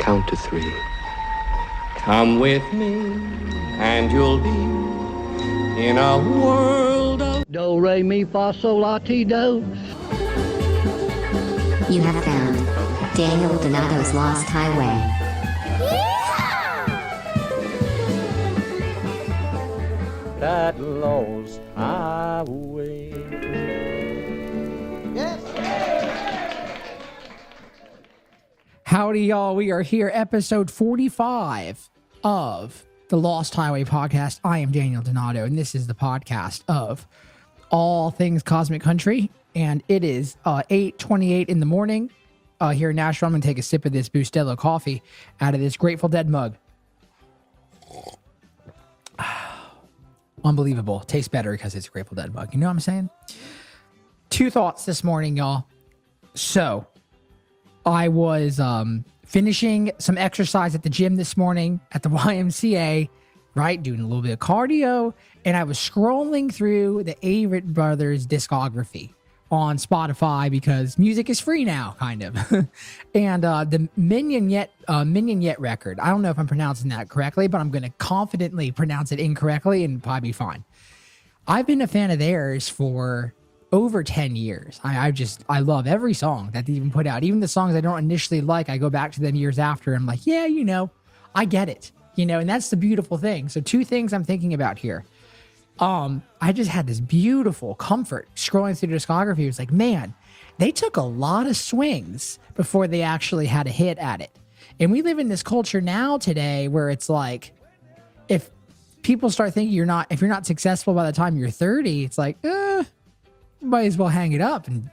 count to 3. Come with me, and you'll be in a world of Do, re, mi, fa, sol, la, ti, do. You have found Daniel Donato's Lost Highway. that lost highway. Howdy, y'all. We are here, episode 45 of the Lost Highway podcast. I am Daniel Donato, and this is the podcast of all things Cosmic Country. And it is 8:28 in the morning here in Nashville. I'm going to take a sip of this Bustelo coffee out of this Grateful Dead mug. Unbelievable. Tastes better because it's a Grateful Dead mug. You know what I'm saying? 2 thoughts this morning, y'all. So, I was finishing some exercise at the gym this morning at the YMCA, right? Doing a little bit of cardio. And I was scrolling through the Avett Brothers discography on Spotify because music is free now, kind of. And the Minion Yet record, I don't know if I'm pronouncing that correctly, but I'm going to confidently pronounce it incorrectly and probably be fine. I've been a fan of theirs for over 10 years. I love every song that they even put out. Even the songs I don't initially like, I go back to them years after. I'm like, yeah, I get it, and that's the beautiful thing. So 2 things I'm thinking about here. I just had this beautiful comfort scrolling through the discography. It was like, man, they took a lot of swings before they actually had a hit at it. And we live in this culture now today where it's like, if people start thinking if you're not successful by the time you're 30, it's like, might as well hang it up and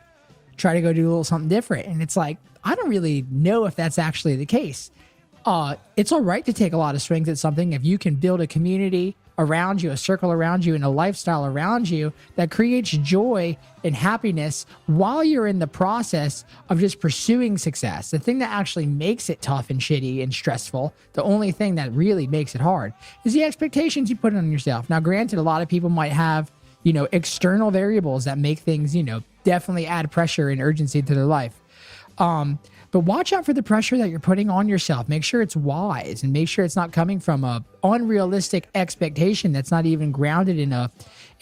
try to go do a little something different. And it's like, I don't really know if that's actually the case. It's all right to take a lot of swings at something if you can build a community around you, a circle around you, and a lifestyle around you that creates joy and happiness while you're in the process of just pursuing success. The thing that actually makes it tough and shitty and stressful, the only thing that really makes it hard, is the expectations you put on yourself. Now, granted, a lot of people might have external variables that make things, definitely add pressure and urgency to their life. But watch out for the pressure that you're putting on yourself. Make sure it's wise and make sure it's not coming from a unrealistic expectation that's not even grounded in a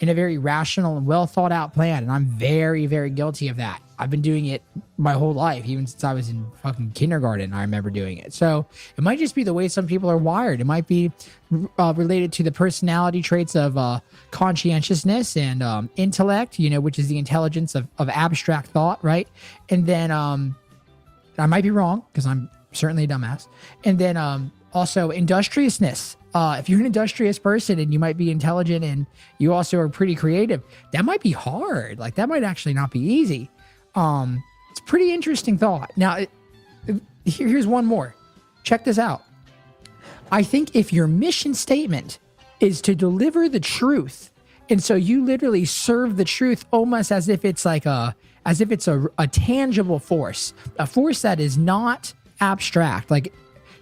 very rational and well thought out plan. And I'm very, very guilty of that. I've been doing it my whole life, even since I was in fucking kindergarten. I remember doing it. So it might just be the way some people are wired. It might be related to the personality traits of conscientiousness and intellect, which is the intelligence of abstract thought, right? And then I might be wrong because I'm certainly a dumbass. And then also industriousness. If you're an industrious person and you might be intelligent and you also are pretty creative, that might be hard. Like that might actually not be easy. It's a pretty interesting thought. Now, here's one more. Check this out. I think if your mission statement is to deliver the truth, and so you literally serve the truth almost as if it's like a tangible force, a force that is not abstract. Like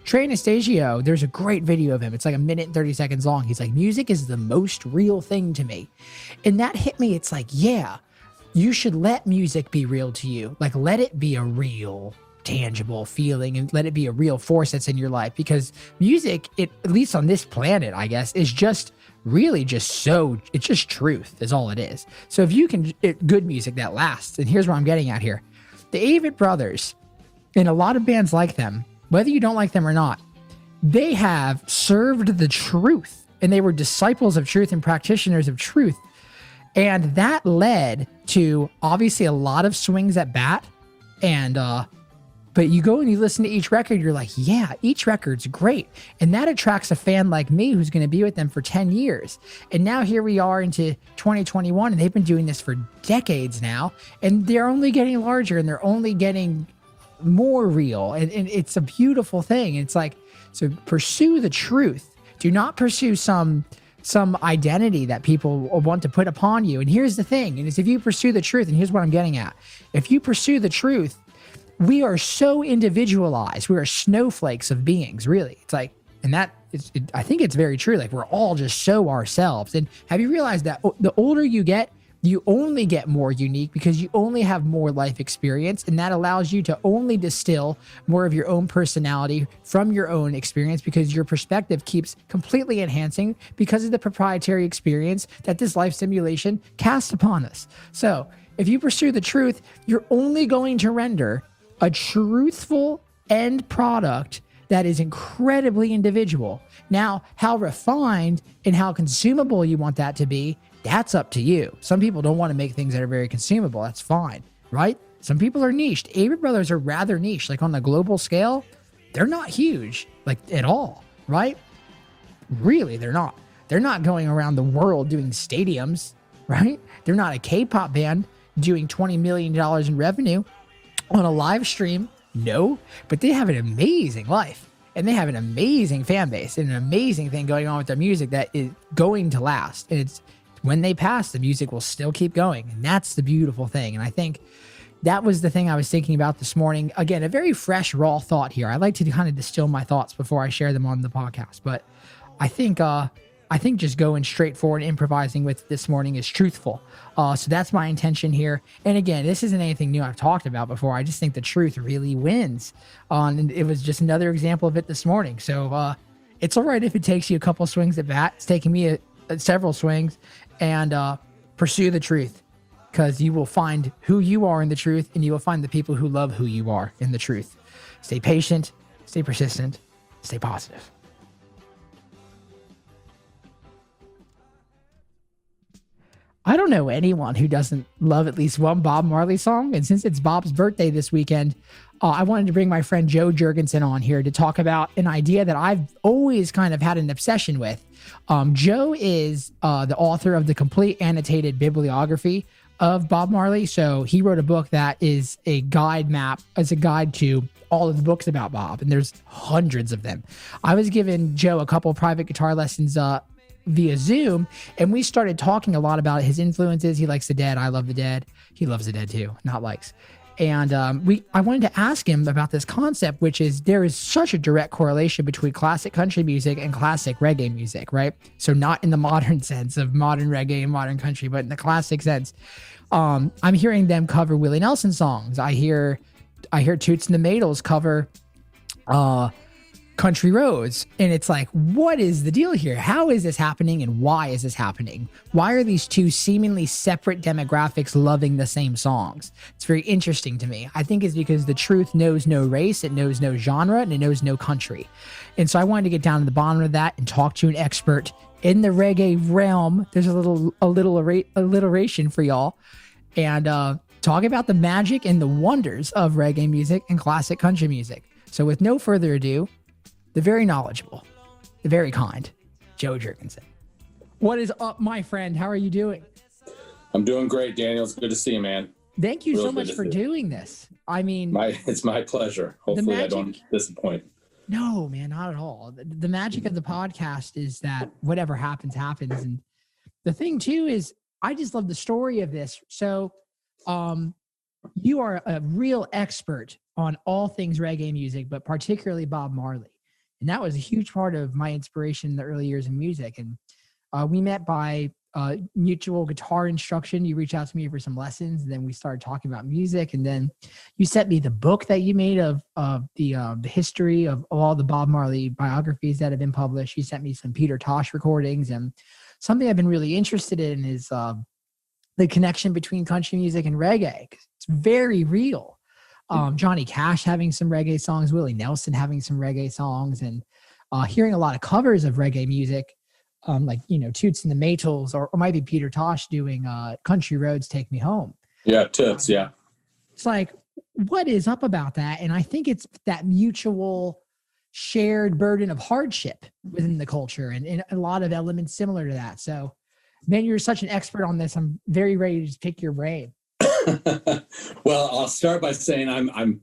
Trey Anastasio, there's a great video of him. It's like 1 minute and 30 seconds long. He's like, music is the most real thing to me. And that hit me. It's like, yeah, you should let music be real to you. Like, let it be a real, tangible feeling and let it be a real force that's in your life. Because music, at least on this planet, I guess, is just really it's just truth is all it is. So if you can, good music that lasts, and here's what I'm getting at here. The Avett Brothers and a lot of bands like them, whether you don't like them or not, they have served the truth and they were disciples of truth and practitioners of truth. And that led to obviously a lot of swings at bat. And, but you go and you listen to each record, you're like, yeah, each record's great. And that attracts a fan like me who's going to be with them for 10 years. And now here we are into 2021 and they've been doing this for decades now. And they're only getting larger and they're only getting more real. And it's a beautiful thing. And it's like, so pursue the truth. Do not pursue some identity that people want to put upon you. And here's the thing. And it's if you pursue the truth, and here's what I'm getting at. If you pursue the truth, we are so individualized. We are snowflakes of beings, really. It's like, and I think it's very true. Like we're all just so ourselves. And have you realized that the older you get, You only get more unique because you only have more life experience, and that allows you to only distill more of your own personality from your own experience because your perspective keeps completely enhancing because of the proprietary experience that this life simulation casts upon us. So if you pursue the truth, you're only going to render a truthful end product that is incredibly individual. Now, how refined and how consumable you want that to be, that's up to you. Some people don't want to make things that are very consumable. That's fine, right? Some people are niched. Avery Brothers are rather niche. Like on the global scale, they're not huge, like at all, right? Really, they're not. They're not going around the world doing stadiums, right? They're not a K-pop band doing $20 million in revenue on a live stream. No, but they have an amazing life. And they have an amazing fan base and an amazing thing going on with their music that is going to last. And it's when they pass, the music will still keep going. And that's the beautiful thing. And I think that was the thing I was thinking about this morning. Again, a very fresh, raw thought here. I like to kind of distill my thoughts before I share them on the podcast. But I think just going straight forward, improvising with this morning is truthful. So that's my intention here. And again, this isn't anything new I've talked about before. I just think the truth really wins. And it was just another example of it this morning. So it's all right if it takes you a couple swings at bat. It's taking me several swings. And pursue the truth, because you will find who you are in the truth, and you will find the people who love who you are in the truth. Stay patient, stay persistent, stay positive. I don't know anyone who doesn't love at least one Bob Marley song. And since it's Bob's birthday this weekend, I wanted to bring my friend Joe Jurgensen on here to talk about an idea that I've always kind of had an obsession with. Joe is the author of the complete annotated bibliography of Bob Marley. So he wrote a book that is a guide to all of the books about Bob. And there's hundreds of them. I was giving Joe a couple private guitar lessons via Zoom, and we started talking a lot about his influences. He likes the Dead. I love the Dead. He loves the Dead too, not likes. And I wanted to ask him about this concept, which is there is such a direct correlation between classic country music and classic reggae music, right? So not in the modern sense of modern reggae and modern country, but in the classic sense. I'm hearing them cover Willie Nelson songs. I hear Toots and the Maytals cover Country Roads. And it's like, what is the deal here? How is this happening, and why is this happening? Why are these two seemingly separate demographics loving the same songs? It's very interesting to me. I think it's because the truth knows no race, it knows no genre, and it knows no country. And so I wanted to get down to the bottom of that and talk to an expert in the reggae realm. There's a little alliteration for y'all, and talk about the magic and the wonders of reggae music and classic country music. So with no further ado, the very knowledgeable, the very kind, Joe Jurgensen. What is up, my friend? How are you doing? I'm doing great, Daniel. It's good to see you, man. Thank you so much for doing this. I mean, it's my pleasure. Hopefully I don't disappoint. No, man, not at all. The magic of the podcast is that whatever happens, happens. And the thing too is I just love the story of this. So you are a real expert on all things reggae music, but particularly Bob Marley. And that was a huge part of my inspiration in the early years of music. And we met by mutual guitar instruction. You reached out to me for some lessons, and then we started talking about music. And then you sent me the book that you made of the history of all the Bob Marley biographies that have been published. You sent me some Peter Tosh recordings, and something I've been really interested in is the connection between country music and reggae. It's very real. Johnny Cash having some reggae songs, Willie Nelson having some reggae songs, and hearing a lot of covers of reggae music, like, Toots and the Maytals, or might be Peter Tosh doing Country Roads, Take Me Home. Yeah, Toots, yeah. It's like, what is up about that? And I think it's that mutual shared burden of hardship within the culture, and a lot of elements similar to that. So, man, you're such an expert on this. I'm very ready to just pick your brain. Well, I'll start by saying I'm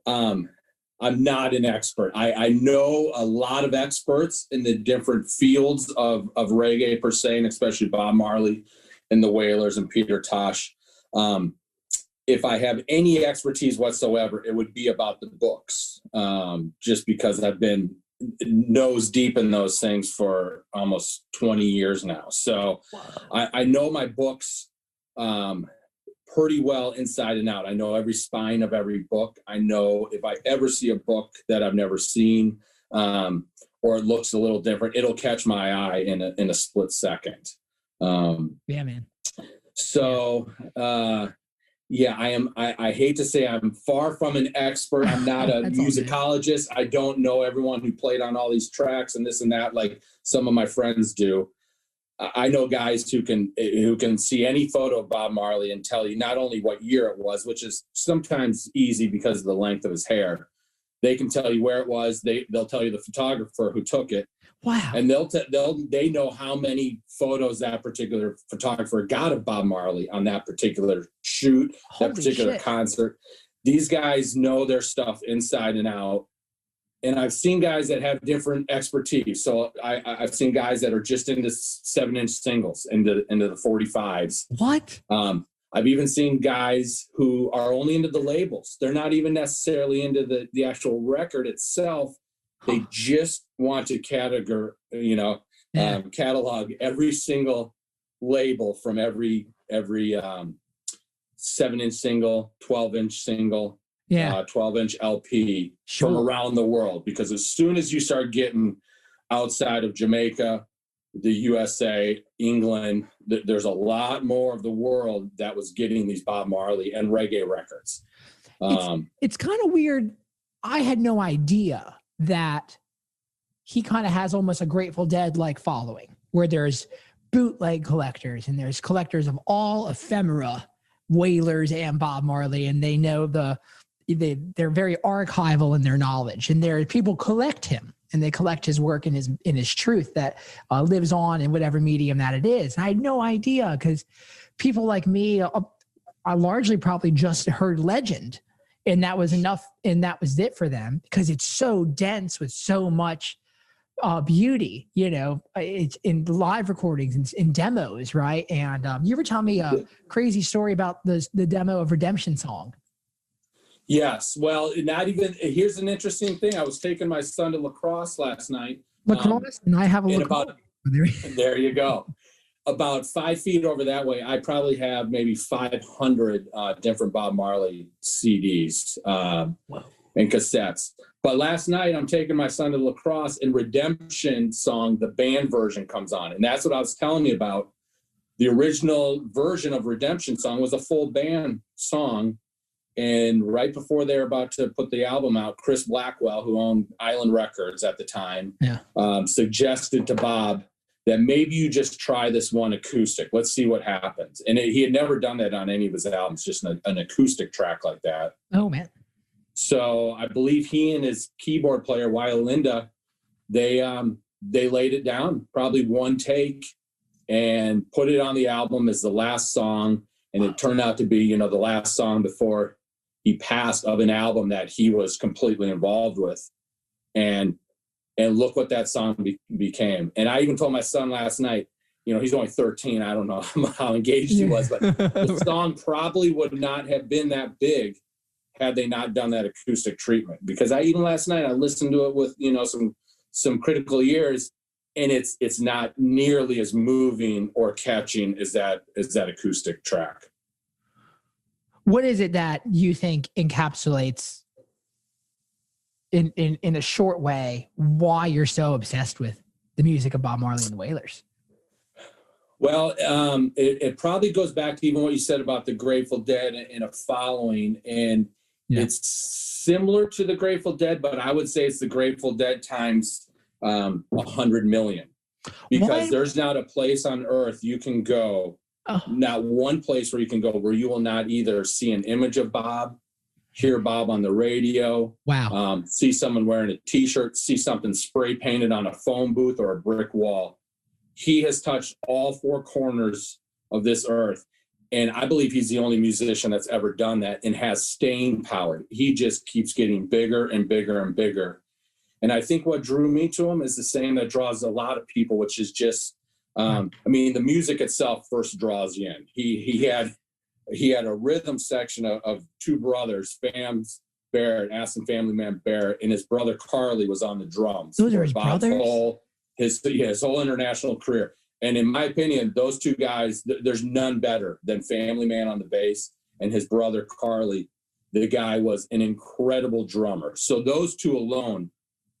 not an expert. I know a lot of experts in the different fields of reggae per se, and especially Bob Marley and the Wailers and Peter Tosh. If I have any expertise whatsoever, it would be about the books, just because I've been nose deep in those things for almost 20 years now. So I know my books pretty well inside and out. I know every spine of every book. I know if I ever see a book that I've never seen, or it looks a little different, it'll catch my eye in a split second. Yeah, man. So, I hate to say I'm far from an expert. I'm not a musicologist. I don't know everyone who played on all these tracks and this and that, like some of my friends do. I know guys who can see any photo of Bob Marley and tell you not only what year it was, which is sometimes easy because of the length of his hair. They can tell you where it was. They'll tell you the photographer who took it. Wow. And they know how many photos that particular photographer got of Bob Marley on that particular shoot, that particular concert. These guys know their stuff inside and out. And I've seen guys that have different expertise. So I've seen guys that are just into 7-inch singles, into the 45s. What? I've even seen guys who are only into the labels. They're not even necessarily into the actual record itself. They just want to catalog every single label from every 7-inch single, 12-inch single, 12-inch LP from around the world. Because as soon as you start getting outside of Jamaica, the USA, England, there's a lot more of the world that was getting these Bob Marley and reggae records. It's kind of weird. I had no idea that he kind of has almost a Grateful Dead like following, where there's bootleg collectors and there's collectors of all ephemera, Wailers and Bob Marley, and they know they're very archival in their knowledge, and there people collect him and they collect his work and his truth that lives on in whatever medium that it is. And I had no idea, because people like me, I largely probably just heard legend, and that was enough, and that was it for them, because it's so dense with so much beauty, it's in live recordings and in demos, right? And you ever tell me a crazy story about the demo of Redemption Song? Yes. Well, here's an interesting thing. I was taking my son to lacrosse last night. Lacrosse, and I have a lacrosse. There you go. About 5 feet over that way, I probably have maybe 500 different Bob Marley CDs and cassettes. But last night, I'm taking my son to lacrosse, and Redemption Song, the band version, comes on. And that's what I was telling you about. The original version of Redemption Song was a full band song. And right before they were about to put the album out, Chris Blackwell, who owned Island Records at the time, suggested to Bob that maybe you just try this one acoustic. Let's see what happens. And he had never done that on any of his albums, just an acoustic track like that. Oh, man. So I believe he and his keyboard player, Linda, they laid it down, probably one take, and put it on the album as the last song. And it turned out to be, the last song before he passed of an album that he was completely involved with. And look what that song became. And I even told my son last night, he's only 13. I don't know how engaged he was, but the song probably would not have been that big had they not done that acoustic treatment. Because even last night I listened to it with, some critical ears, and it's not nearly as moving or catching as that acoustic track. What is it that you think encapsulates in a short way why you're so obsessed with the music of Bob Marley and the Wailers? Well, it probably goes back to even what you said about the Grateful Dead and a following. And it's similar to the Grateful Dead, but I would say it's the Grateful Dead times 100 million. Because there's not a place on earth you can go, not one place where you can go where you will not either see an image of Bob, hear Bob on the radio, see someone wearing a T-shirt, see something spray painted on a phone booth or a brick wall. He has touched all four corners of this earth. And I believe he's the only musician that's ever done that and has staying power. He just keeps getting bigger and bigger and bigger. And I think what drew me to him is the same that draws a lot of people, which is just, the music itself first draws you in. He had a rhythm section of two brothers, Fams Barrett, Aston Family Man Barrett, and his brother Carly was on the drums. Those are his brothers? His whole international career. And in my opinion, those two guys, there's none better than Family Man on the bass and his brother Carly. The guy was an incredible drummer. So those two alone,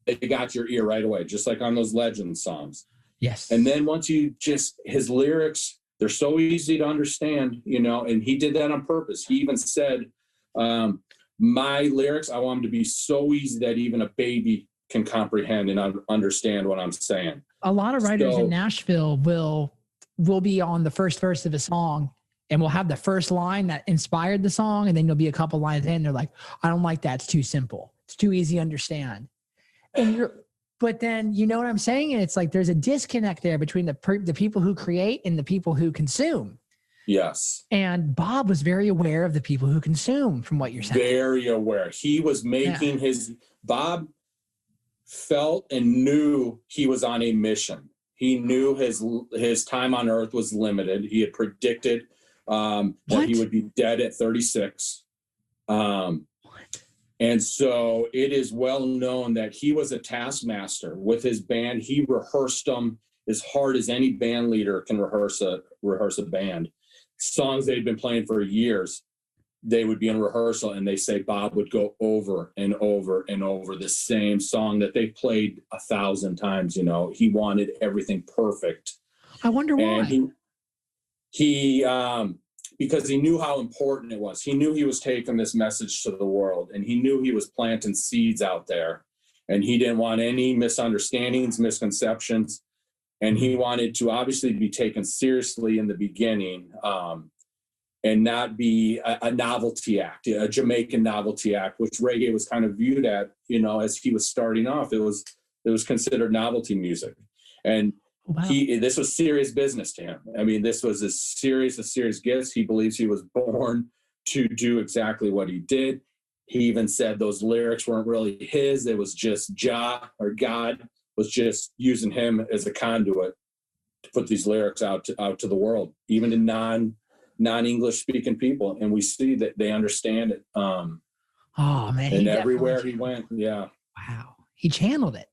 they got your ear right away, just like on those Legend songs. Yes. And then once his lyrics, they're so easy to understand, and he did that on purpose. He even said, my lyrics, I want them to be so easy that even a baby can comprehend and understand what I'm saying. A lot of writers in Nashville will be on the first verse of a song and we'll have the first line that inspired the song. And then there'll be a couple lines in. They're like, I don't like that. It's too simple. It's too easy to understand. But then, you know what I'm saying? And it's like, there's a disconnect there between the people who create and the people who consume. Yes. And Bob was very aware of the people who consume, from what you're saying. Very aware. He was making Bob felt and knew he was on a mission. He knew his time on earth was limited. He had predicted that he would be dead at 36. And so it is well known that he was a taskmaster with his band. He rehearsed them as hard as any band leader can rehearse a band. Songs they'd been playing for years, they would be in rehearsal and they say Bob would go over and over and over the same song that they played 1,000 times. He wanted everything perfect. I wonder why. And he because he knew how important it was. He knew he was taking this message to the world, and he knew he was planting seeds out there, and he didn't want any misunderstandings, misconceptions. And he wanted to obviously be taken seriously in the beginning, and not be a novelty act, a Jamaican novelty act, which reggae was kind of viewed at, as he was starting off. It was considered novelty music. And this was serious business to him. I mean, this was as serious gift. He believes he was born to do exactly what he did. He even said those lyrics weren't really his. It was just Jah, or God was just using him as a conduit to put these lyrics out to the world, even to non-English speaking people. And we see that they understand it. Man. And everywhere he went. Yeah. Wow. He channeled it.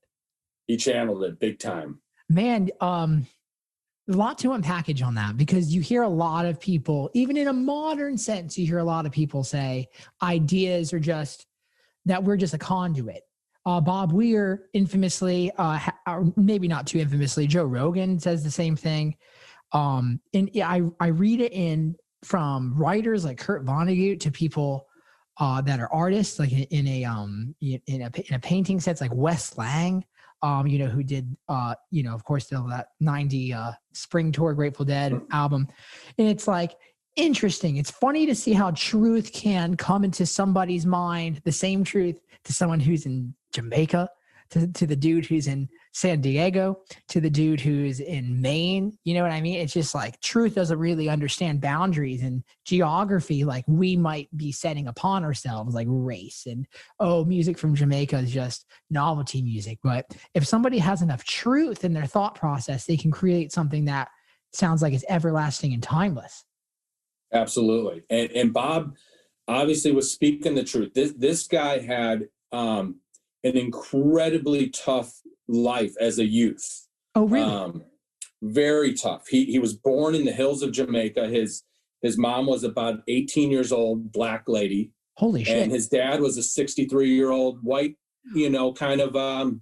He channeled it big time. Man, a lot to unpackage on that, because you hear a lot of people, even in a modern sense, you hear a lot of people say ideas are just that we're just a conduit. Bob Weir infamously, or maybe not too infamously, Joe Rogan says the same thing. And I read it from writers like Kurt Vonnegut to people that are artists, like in a painting sense, like Wes Lang. Who did, of course, that 90 Spring Tour Grateful Dead album. And it's like interesting. It's funny to see how truth can come into somebody's mind, the same truth to someone who's in Jamaica, to the dude who's in San Diego, to the dude who's in Maine. You know what I mean? It's just like truth doesn't really understand boundaries and geography like we might be setting upon ourselves, like race and, music from Jamaica is just novelty music. But if somebody has enough truth in their thought process, they can create something that sounds like it's everlasting and timeless. Absolutely. And Bob obviously was speaking the truth. This guy had an incredibly tough life as a youth. Oh, really? Very tough. He was born in the hills of Jamaica. His mom was about 18 years old, black lady. Holy shit. And his dad was a 63-year-old white, kind of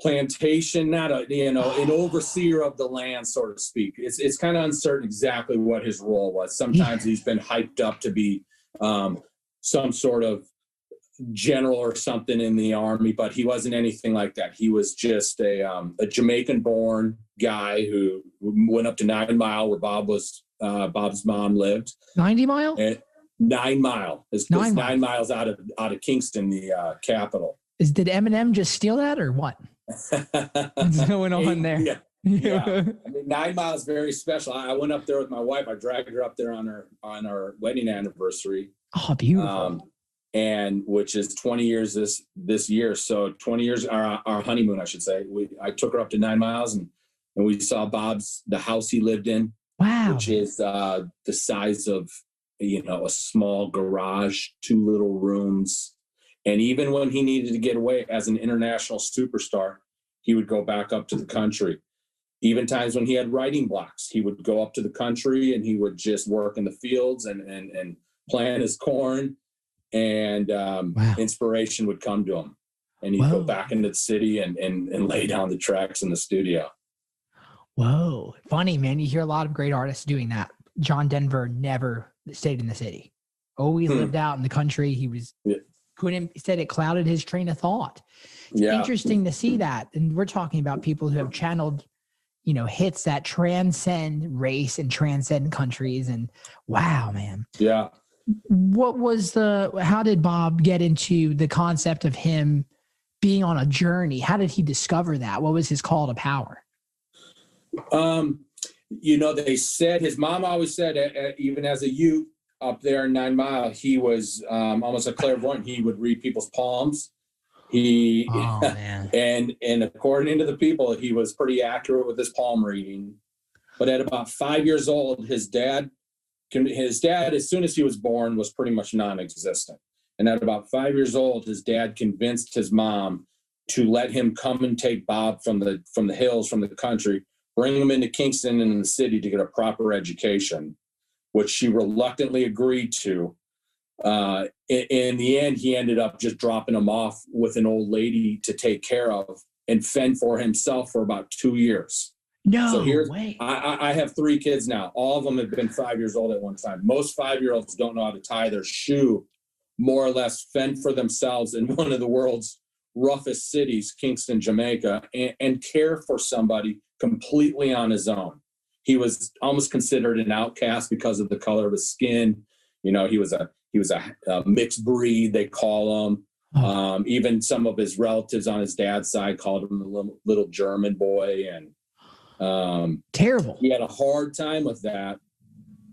plantation, not an overseer of the land, so to speak. It's kind of uncertain exactly what his role was. Sometimes he's been hyped up to be some sort of general or something in the army, but he wasn't anything like that. He was just a Jamaican-born guy who went up to 9 Mile, where Bob's mom lived. 90 Mile? And 9 Mile. It's 9 miles out of Kingston, the capital. Did Eminem just steal that, or what? What's going on there? Yeah. I mean, 9 Mile is very special. I went up there with my wife. I dragged her up there on our wedding anniversary. Oh, beautiful. And which is 20 years this year. So 20 years, our honeymoon, I should say. I took her up to 9 Miles and we saw the house he lived in. Wow. Which is the size of, a small garage, 2 little rooms. And even when he needed to get away as an international superstar, he would go back up to the country. even times when he had writing blocks, he would go up to the country and he would just work in the fields and plant his corn, and inspiration would come to him. And he'd go back into the city and lay down the tracks in the studio. Whoa. Funny, man. You hear a lot of great artists doing that. John Denver never stayed in the city. Always lived out in the country. He was he said it clouded his train of thought. It's interesting to see that. And we're talking about people who have channeled, you know, hits that transcend race and transcend countries. And wow, man. Yeah. How did Bob get into the concept of him being on a journey? How did he discover that? What was his call to power? You know, they said his mom always said, even as a youth up there in 9 Mile, he was almost a clairvoyant. He would read people's palms. And according to the people, he was pretty accurate with his palm reading. But at about 5 years old, his dad, as soon as he was born, was pretty much non-existent. And at about 5 years old, his dad convinced his mom to let him come and take Bob from the hills, from the country, bring him into Kingston and in the city to get a proper education, which she reluctantly agreed to. In the end, he ended up just dropping him off with an old lady to take care of and fend for himself for about 2 years. No way. I have 3 kids now. All of them have been 5 years old at one time. Most 5-year-olds don't know how to tie their shoe, more or less fend for themselves in one of the world's roughest cities, Kingston, Jamaica, and care for somebody completely on his own. He was almost considered an outcast because of the color of his skin. You know, he was a mixed breed, they call him. Even some of his relatives on his dad's side called him a little German boy. And terrible. He had a hard time with that.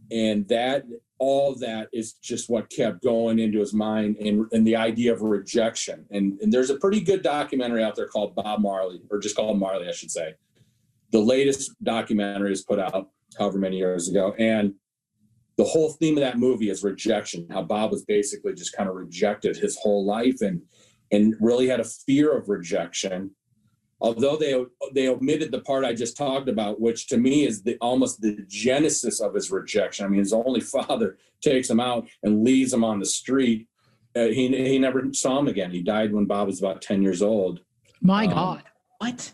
And all that is just what kept going into his mind, and the idea of rejection. And there's a pretty good documentary out there called Bob Marley, or just called Marley, I should say. The latest documentary was put out however many years ago. And the whole theme of that movie is rejection, how Bob was basically just kind of rejected his whole life and really had a fear of rejection. Although they omitted the part I just talked about, which to me is almost the genesis of his rejection. I mean, his only father takes him out and leaves him on the street. He never saw him again. He died when Bob was about 10 years old. My God. What?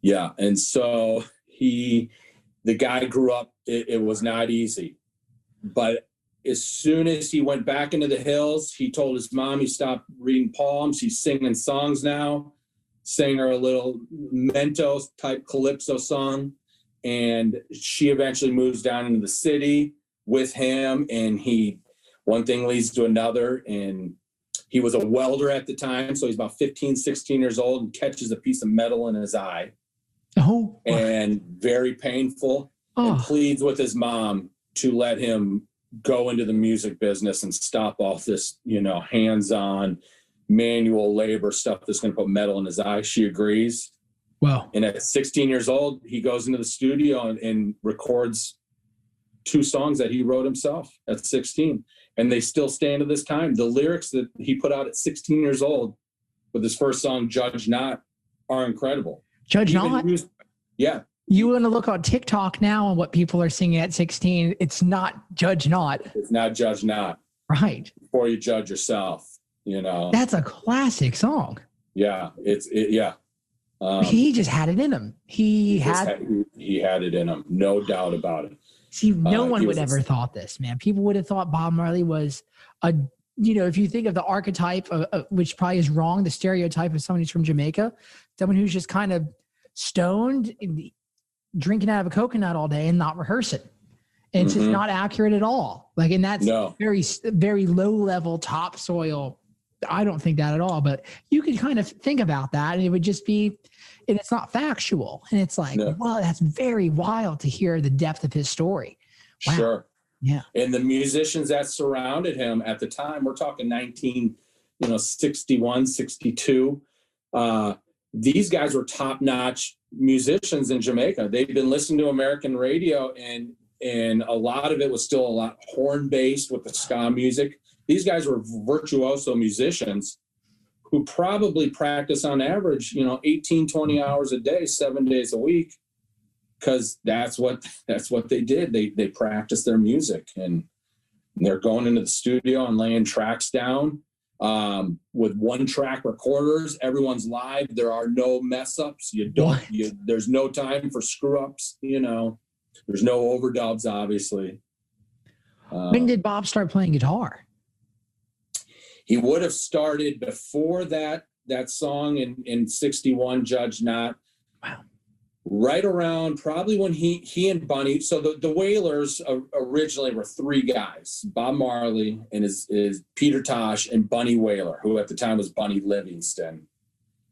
Yeah. And so the guy grew up, it was not easy. But as soon as he went back into the hills, he told his mom he stopped reading palms. He's singing songs now. Sang her a little Mentos type calypso song, and she eventually moves down into the city with him, and one thing leads to another, and he was a welder at the time, so he's about 15, 16 years old, and catches a piece of metal in his eye. And very painful, and pleads with his mom to let him go into the music business and stop all this, hands-on manual labor stuff that's going to put metal in his eye. She agrees. Wow. And at 16 years old, he goes into the studio and records 2 songs that he wrote himself at 16. And they still stand to this time. The lyrics that he put out at 16 years old with his first song, Judge Not, are incredible. Judge Not? Yeah. You want to look on TikTok now and what people are singing at 16. It's not Judge Not. It's not Judge Not. Right. Before you judge yourself. That's a classic song. Yeah, he just had it in him. He had it in him, no doubt about it. See, no one would ever thought this, man. People would have thought Bob Marley was if you think of the archetype of which probably is wrong, the stereotype of someone who's from Jamaica, someone who's just kind of stoned, drinking out of a coconut all day and not rehearsing. And it's just not accurate at all. And that's very, very low level topsoil. I don't think that at all, but you could kind of think about that and it would just be, and it's not factual. And it's well, that's very wild to hear the depth of his story. Wow. Sure. Yeah. And the musicians that surrounded him at the time, we're talking 1961, 62. These guys were top-notch musicians in Jamaica. They'd been listening to American radio and a lot of it was still a lot horn-based with the ska music. These guys were virtuoso musicians who probably practice on average, 18, 20 hours a day, 7 days a week. because that's what they did. They practiced their music, and they're going into the studio and laying tracks down with 1-track recorders. Everyone's live. There are no mess ups. There's no time for screw ups. There's no overdubs, obviously. When did Bob start playing guitar? He would have started before that song in 61, Judge Not. Wow. Right around probably when he and Bunny. So the Wailers originally were 3 guys: Bob Marley and his Peter Tosh and Bunny Wailer, who at the time was Bunny Livingston.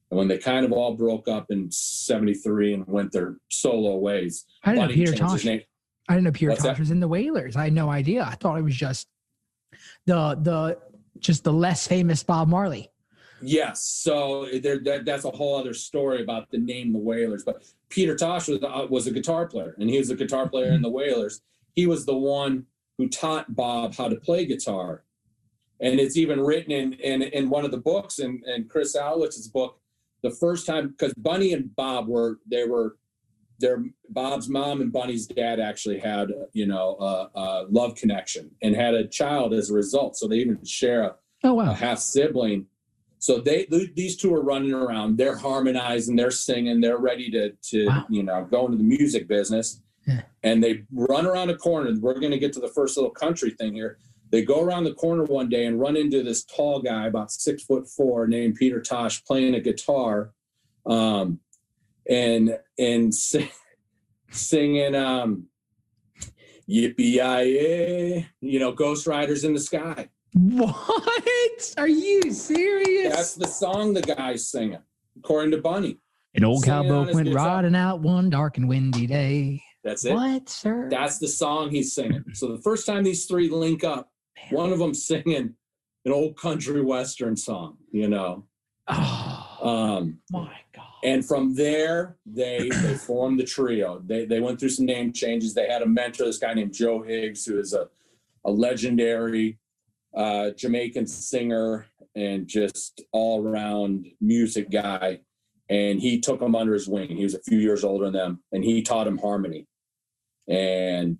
And when they kind of all broke up in 73 and went their solo ways, I didn't know Peter changed his Tosh. name. I didn't know Peter What's Tosh that? was in the Wailers. I had no idea. I thought it was just the less famous Bob Marley. Yes, so that's a whole other story about the name the Wailers. But Peter Tosh was a guitar player, and he was a guitar player in the Wailers. He was the one who taught Bob how to play guitar, and it's even written in one of the books, in Chris Owlitz's book, the first time, because Bunny and Bob Bob's mom and Bunny's dad actually had a love connection and had a child as a result. So they even share a half sibling. So these two are running around. They're harmonizing. They're singing. They're ready to go into the music business. Yeah. And they run around a corner. We're going to get to the first little country thing here. They go around the corner one day and run into this tall guy, about 6'4", named Peter Tosh, playing a guitar, and singing "Yippee-yi-yay," Ghost Riders in the Sky. What? Are you serious? That's the song the guy's singing, according to Bunny. An old Singing on cowboy his went guitar. riding out one dark and windy day. That's it. What, sir? That's the song he's singing. So the first time these 3 link up, one of them singing an old country western song, Oh, my God. And from there, they formed the trio. They went through some name changes. They had a mentor, this guy named Joe Higgs, who is a legendary Jamaican singer and just all-around music guy. And he took them under his wing. He was a few years older than them, and he taught him harmony and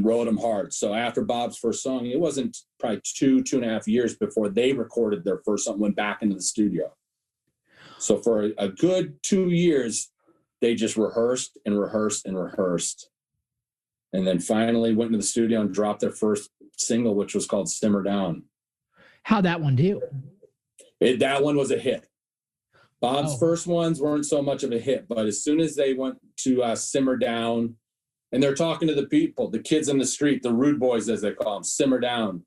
wrote them hard. So after Bob's first song, it wasn't probably 2.5 years before they recorded their first song, went back into the studio. So for a good 2 years, they just rehearsed and rehearsed and rehearsed. And then finally went into the studio and dropped their first single, which was called Simmer Down. How'd that one do? That one was a hit. Bob's first ones weren't so much of a hit, but as soon as they went to Simmer Down, and they're talking to the people, the kids in the street, the rude boys, as they call them, simmer down.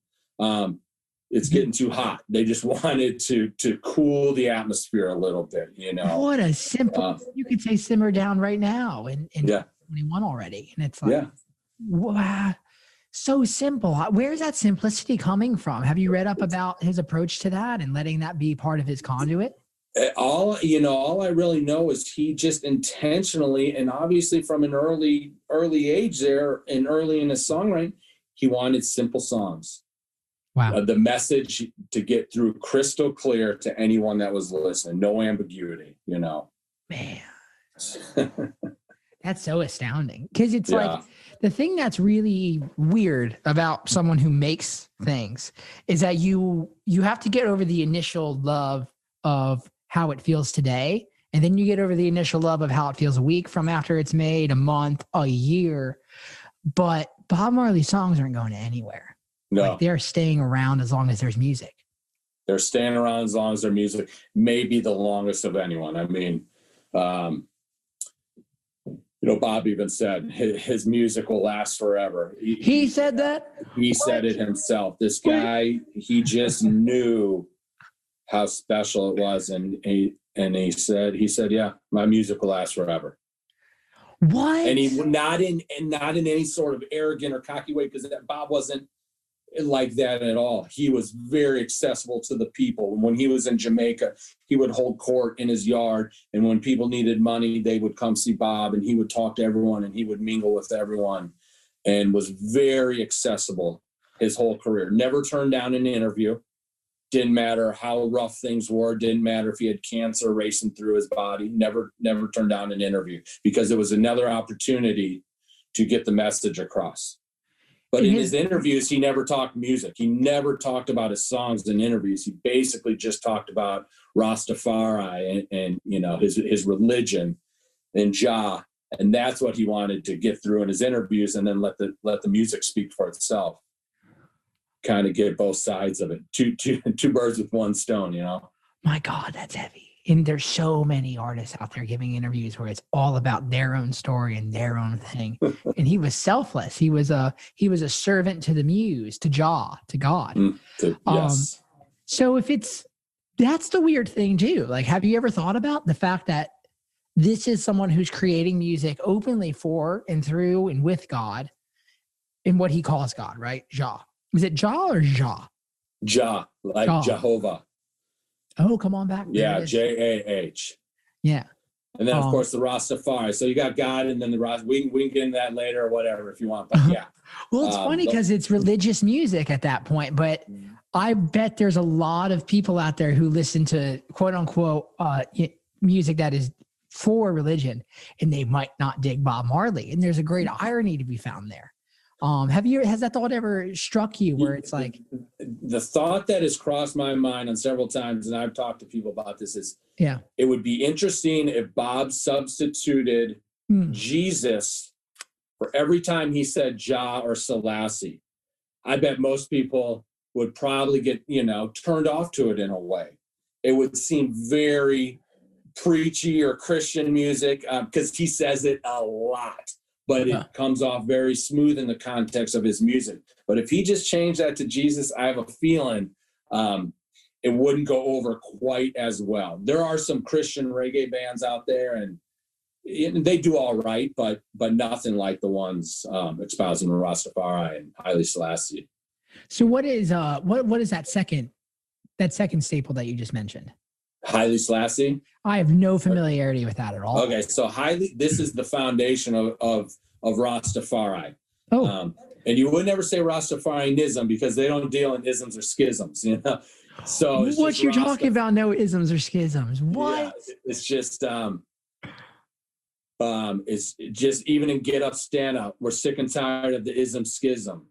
It's getting too hot. They just wanted to cool the atmosphere a little bit, What a simple, you could say simmer down right now in 21 already. And it's like, wow, so simple. Where's that simplicity coming from? Have you read up about his approach to that and letting that be part of his conduit? All I really know is he just intentionally, and obviously from an early age there and early in his songwriting, he wanted simple songs. Wow. The message to get through crystal clear to anyone that was listening. No ambiguity, Man, that's so astounding. Because it's like the thing that's really weird about someone who makes things is that you have to get over the initial love of how it feels today. And then you get over the initial love of how it feels a week from after it's made, a month, a year. But Bob Marley songs aren't going anywhere. No. Like they're staying around as long as there's music. They're staying around as long as their music, maybe the longest of anyone. I mean, Bob even said his music will last forever. He said that? He said it himself. This guy, he just knew how special it was. And he said, yeah, my music will last forever. What? And he not in any sort of arrogant or cocky way, because Bob wasn't like that at all. He was very accessible to the people. When he was in Jamaica, he would hold court in his yard, and when people needed money, they would come see Bob, and he would talk to everyone, and he would mingle with everyone, and was very accessible his whole career. Never turned down an interview. Didn't matter how rough things were. Didn't matter if he had cancer racing through his body. Never turned down an interview because it was another opportunity to get the message across. But in his interviews, he never talked music. He never talked about his songs in interviews. He basically just talked about Rastafari and you know, his religion and Jah. And that's what he wanted to get through in his interviews, and then let the music speak for itself. Kind of get both sides of it. Two birds with one stone, you know? My God, that's heavy. And there's so many artists out there giving interviews where it's all about their own story and their own thing. And he was selfless. He was a servant to the muse, to Jah, to God. Yes. So that's the weird thing too. Like, have you ever thought about the fact that this is someone who's creating music openly for and through and with God in what he calls God, right? Jah. Was it Jah or Jah? Jah, like Jah. Jehovah. Oh, come on back. Yeah, Jah. Yeah. And then, of course, the Rastafari. So you got God, and then the Rast. We can get into that later or whatever if you want. But yeah. Well, it's funny because it's religious music at that point, but I bet there's a lot of people out there who listen to quote unquote music that is for religion, and they might not dig Bob Marley. And there's a great irony to be found there. Has that thought ever struck you where it's like the thought that has crossed my mind on several times, and I've talked to people about this, is it would be interesting if Bob substituted Jesus for every time he said Jah or Selassie. I bet most people would probably get, turned off to it in a way. It would seem very preachy or Christian music because he says it a lot. But it comes off very smooth in the context of his music. But if he just changed that to Jesus, I have a feeling it wouldn't go over quite as well. There are some Christian reggae bands out there, and they do all right, but nothing like the ones espousing Rastafari and Haile Selassie. So what is that second staple that you just mentioned? Haile Selassie? I have no familiarity with that at all. Okay, so this is the foundation of Rastafari. Oh. And you would never say Rastafarianism because they don't deal in isms or schisms, So what you're talking about? No isms or schisms. What? Yeah, it's just even in Get Up, Stand Up, we're sick and tired of the ism schism.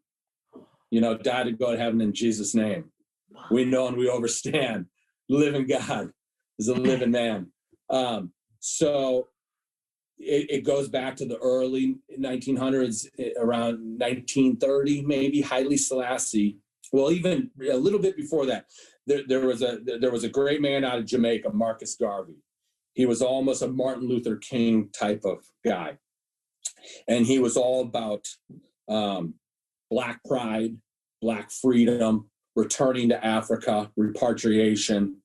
Die to go to heaven in Jesus' name. We know and we overstand. Living God is a living man. So it goes back to the early 1900s, around 1930, maybe. Haile Selassie. Well, even a little bit before that, there was a great man out of Jamaica, Marcus Garvey. He was almost a Martin Luther King type of guy, and he was all about Black pride, Black freedom, returning to Africa, repatriation.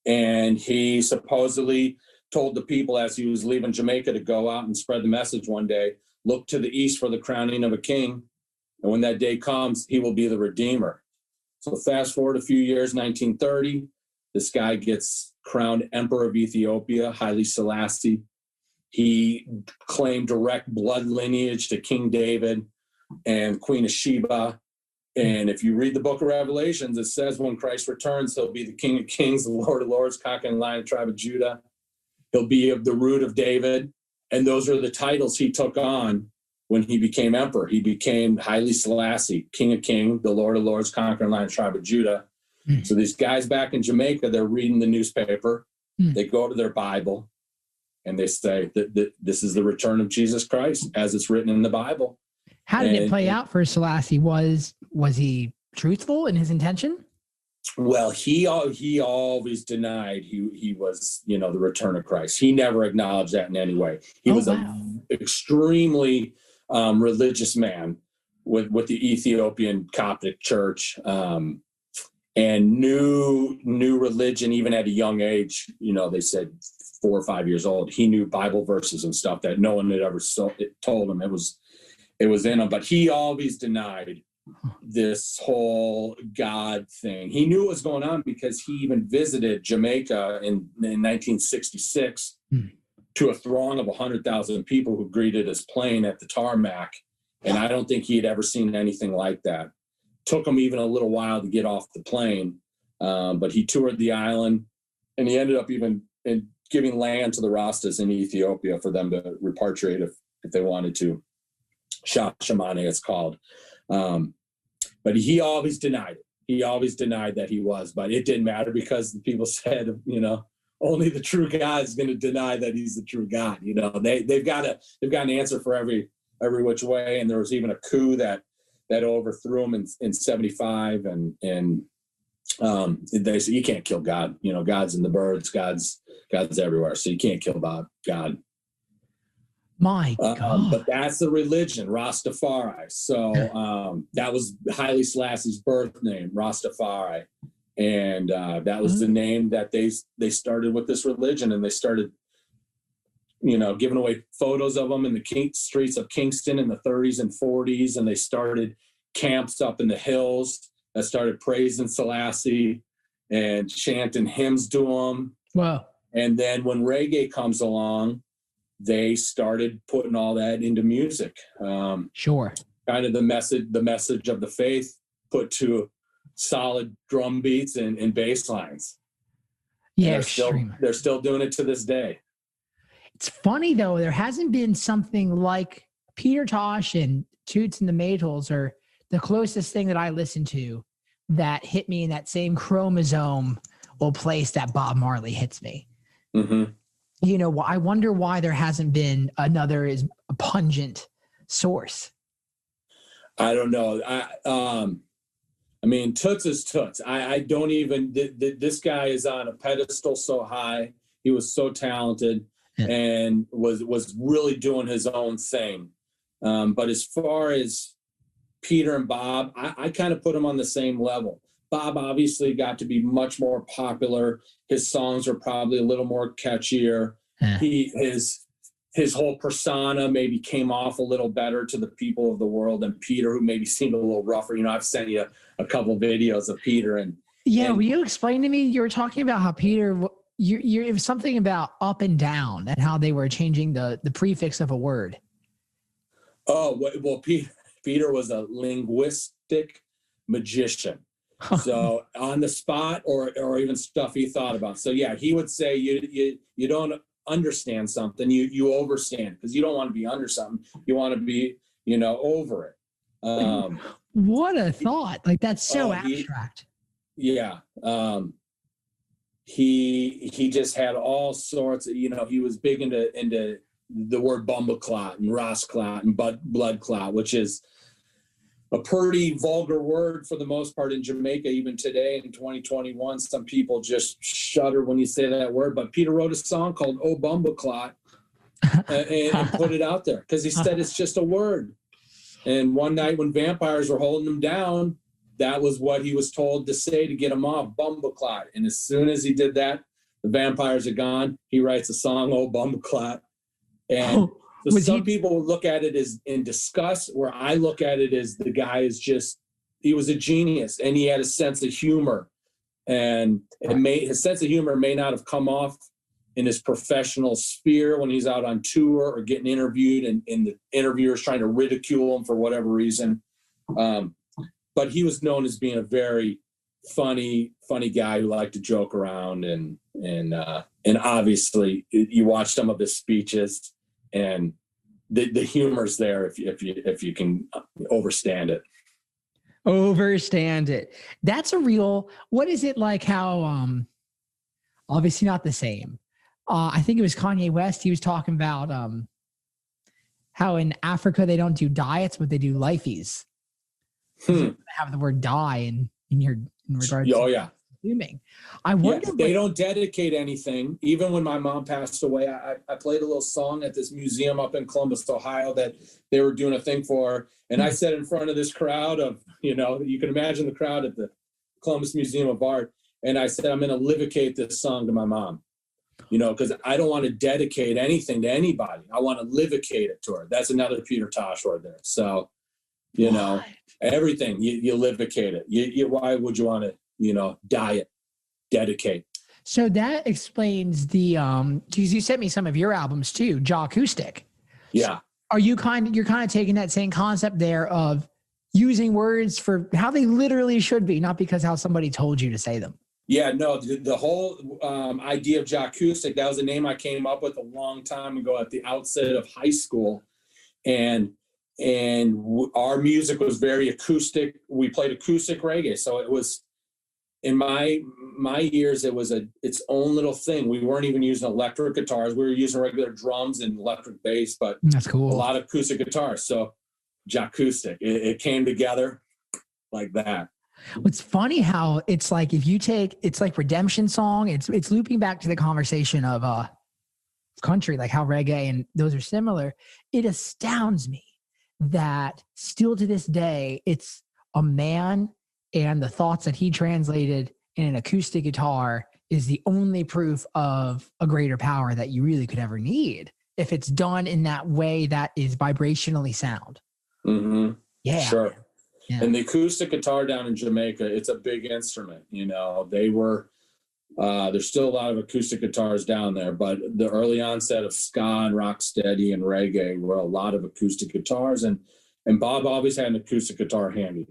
And he supposedly told the people as he was leaving Jamaica to go out and spread the message one day, look to the east for the crowning of a king. And when that day comes, he will be the Redeemer. So fast forward a few years, 1930, this guy gets crowned Emperor of Ethiopia, Haile Selassie. He claimed direct blood lineage to King David and Queen of Sheba. And if you read the book of Revelations, it says when Christ returns, he'll be the King of Kings, the Lord of Lords, conquering Lion, tribe of Judah. He'll be of the root of David. And those are the titles he took on when he became emperor. He became Haile Selassie, King of Kings, the Lord of Lords, conquering Lion, tribe of Judah. So these guys back in Jamaica, they're reading the newspaper. They go to their Bible and they say that this is the return of Jesus Christ as it's written in the Bible. How did it play out for Selassie? Was he truthful in his intention? Well, he always denied he was, the return of Christ. He never acknowledged that in any way. He was an extremely religious man with the Ethiopian Coptic Church, and knew religion even at a young age. They said 4 or 5 years old. He knew Bible verses and stuff that no one had ever told him. It was in him, but he always denied this whole God thing. He knew what was going on because he even visited Jamaica in 1966 to a throng of 100,000 people who greeted his plane at the tarmac. And I don't think he had ever seen anything like that. Took him even a little while to get off the plane. But he toured the island, and he ended up even giving land to the Rastas in Ethiopia for them to repatriate if they wanted to. Shamane, it's called. But he always denied it. He always denied that he was, but it didn't matter because the people said, only the true God is going to deny that he's the true God. They've got an answer for every which way. And there was even a coup that overthrew him in 75. And they said, you can't kill God. God's in the birds. God's everywhere. So you can't kill God. My God. But that's the religion, Rastafari. So that was Haile Selassie's birth name, Rastafari. And that was the name that they started with this religion. And they started, giving away photos of them in the streets of Kingston in the 30s and 40s. And they started camps up in the hills that started praising Selassie and chanting hymns to him. Wow. And then when reggae comes along, they started putting all that into music. Sure. Kind of the message of the faith put to solid drum beats and bass lines. Yeah, they're still doing it to this day. It's funny though, there hasn't been something like Peter Tosh and Toots and the Maytals are the closest thing that I listen to that hit me in that same chromosomal place that Bob Marley hits me. Mm-hmm. I wonder why there hasn't been another as pungent source. I don't know. Toots is Toots. I don't even, this guy is on a pedestal so high. He was so talented and was really doing his own thing. But as far as Peter and Bob, I kind of put them on the same level. Bob obviously got to be much more popular. His songs are probably a little more catchier. His whole persona maybe came off a little better to the people of the world than Peter, who maybe seemed a little rougher. I've sent you a couple of videos of Peter and will you explain to me? You were talking about how Peter, it was something about up and down and how they were changing the prefix of a word. Oh, well, Peter was a linguistic magician. So on the spot or even stuff he thought about. So yeah, he would say you don't understand something, you overstand, because you don't want to be under something. You want to be, over it. What a thought. Like that's so abstract. He just had all sorts of, he was big into the word bumbleclot and Rosclot and blood clot, which is a pretty vulgar word for the most part in Jamaica, even today in 2021. Some people just shudder when you say that word. But Peter wrote a song called "Oh Bumbleclot" and put it out there because he said it's just a word. And one night when vampires were holding him down, that was what he was told to say to get him off, Bumbleclot. And as soon as he did that, the vampires are gone. He writes a song, "Oh Bumbleclot," and so some people look at it as in disgust, where I look at it as the guy is he was a genius and he had a sense of humor. And his sense of humor may not have come off in his professional sphere when he's out on tour or getting interviewed and the interviewers trying to ridicule him for whatever reason. But he was known as being a very funny guy who liked to joke around. And obviously you watch some of his speeches, and the humor's there if you can overstand it. Overstand it. That's a real. What is it like? How obviously not the same. I think it was Kanye West. He was talking about how in Africa they don't do diets, but they do lifeys. They have the word die in regards. Oh yeah. Consuming. I wonder. They don't dedicate anything. Even when my mom passed away, I played a little song at this museum up in Columbus, Ohio, that they were doing a thing for. And I sat in front of this crowd of, you can imagine the crowd at the Columbus Museum of Art. And I said, I'm going to livicate this song to my mom, because I don't want to dedicate anything to anybody. I want to livicate it to her. That's another Peter Tosh word there. So, everything, you livicate it. Why would you want to, diet, dedicate? So that explains because you sent me some of your albums too, Jaw Acoustic. Yeah. So you're kind of taking that same concept there of using words for how they literally should be, not because how somebody told you to say them. Yeah, no, the whole idea of Jackoustic, that was a name I came up with a long time ago at the outset of high school. And our music was very acoustic. We played acoustic reggae. So it was, in my years, it was its own little thing. We weren't even using electric guitars. We were using regular drums and electric bass, but That's cool. a lot of acoustic guitars. So Jackoustic, it came together like that. It's funny how it's like, if you take, it's like Redemption Song, it's looping back to the conversation of country, like how reggae and those are similar. It astounds me that still to this day, it's a man and the thoughts that he translated in an acoustic guitar is the only proof of a greater power that you really could ever need if it's done in that way that is vibrationally sound. Mm-hmm. Yeah. Sure. Yeah. And the acoustic guitar down in Jamaica, it's a big instrument. You know, there's still a lot of acoustic guitars down there, but the early onset of ska and rocksteady and reggae were a lot of acoustic guitars. And Bob always had an acoustic guitar handy.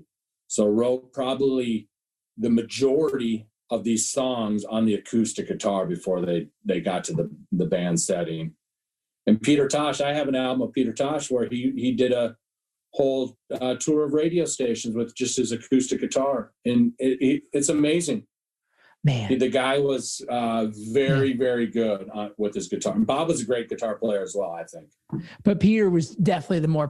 So wrote probably the majority of these songs on the acoustic guitar before they got to the band setting. And Peter Tosh, I have an album of Peter Tosh where he did a whole tour of radio stations with just his acoustic guitar. And it's amazing. Man, the guy was very, very good with his guitar. And Bob was a great guitar player as well, I think. but Peter was definitely the more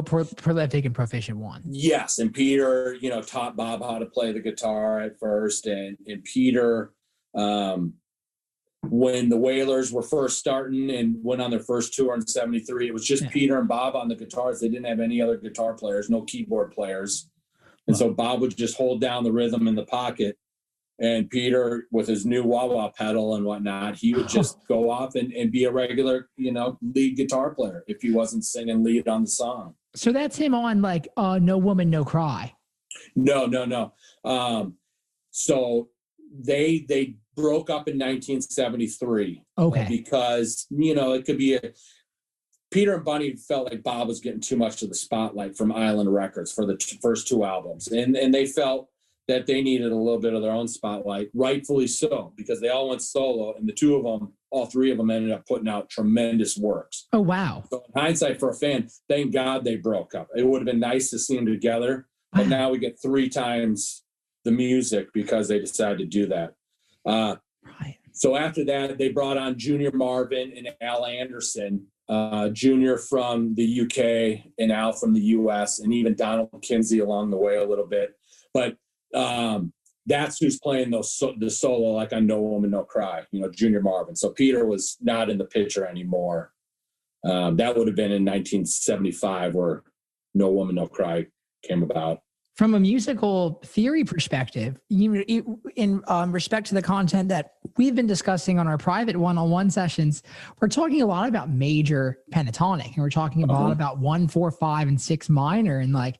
prolific and proficient one. Yes, and Peter, taught Bob how to play the guitar at first. And Peter, when the Wailers were first starting and went on their first tour in '73, it was just Peter and Bob on the guitars. They didn't have any other guitar players, no keyboard players. And so Bob would just hold down the rhythm in the pocket. And Peter, with his new wah-wah pedal and whatnot, he would just go off and be a regular, lead guitar player if he wasn't singing lead on the song. So that's him on like No Woman, No Cry. No. So they broke up in 1973. Okay. Because, it could be Peter and Bunny felt like Bob was getting too much of the spotlight from Island Records for the first two albums. And they felt that they needed a little bit of their own spotlight, rightfully so, because they all went solo, and all three of them ended up putting out tremendous works. Oh, wow. So in hindsight, for a fan, thank God they broke up. It would have been nice to see them together, but now we get 3 times the music because they decided to do that. Right. So after that, they brought on Junior Marvin and Al Anderson, Junior from the UK and Al from the US, and even Donald Kinsey along the way a little bit. But that's who's playing the solo, like on No Woman, No Cry, Junior Marvin. So Peter was not in the picture anymore. That would have been in 1975 where No Woman, No Cry came about. From a musical theory perspective, in respect to the content that we've been discussing on our private one-on-one sessions, we're talking a lot about major pentatonic, and we're talking about 1, 4, 5, and 6 minor, and like,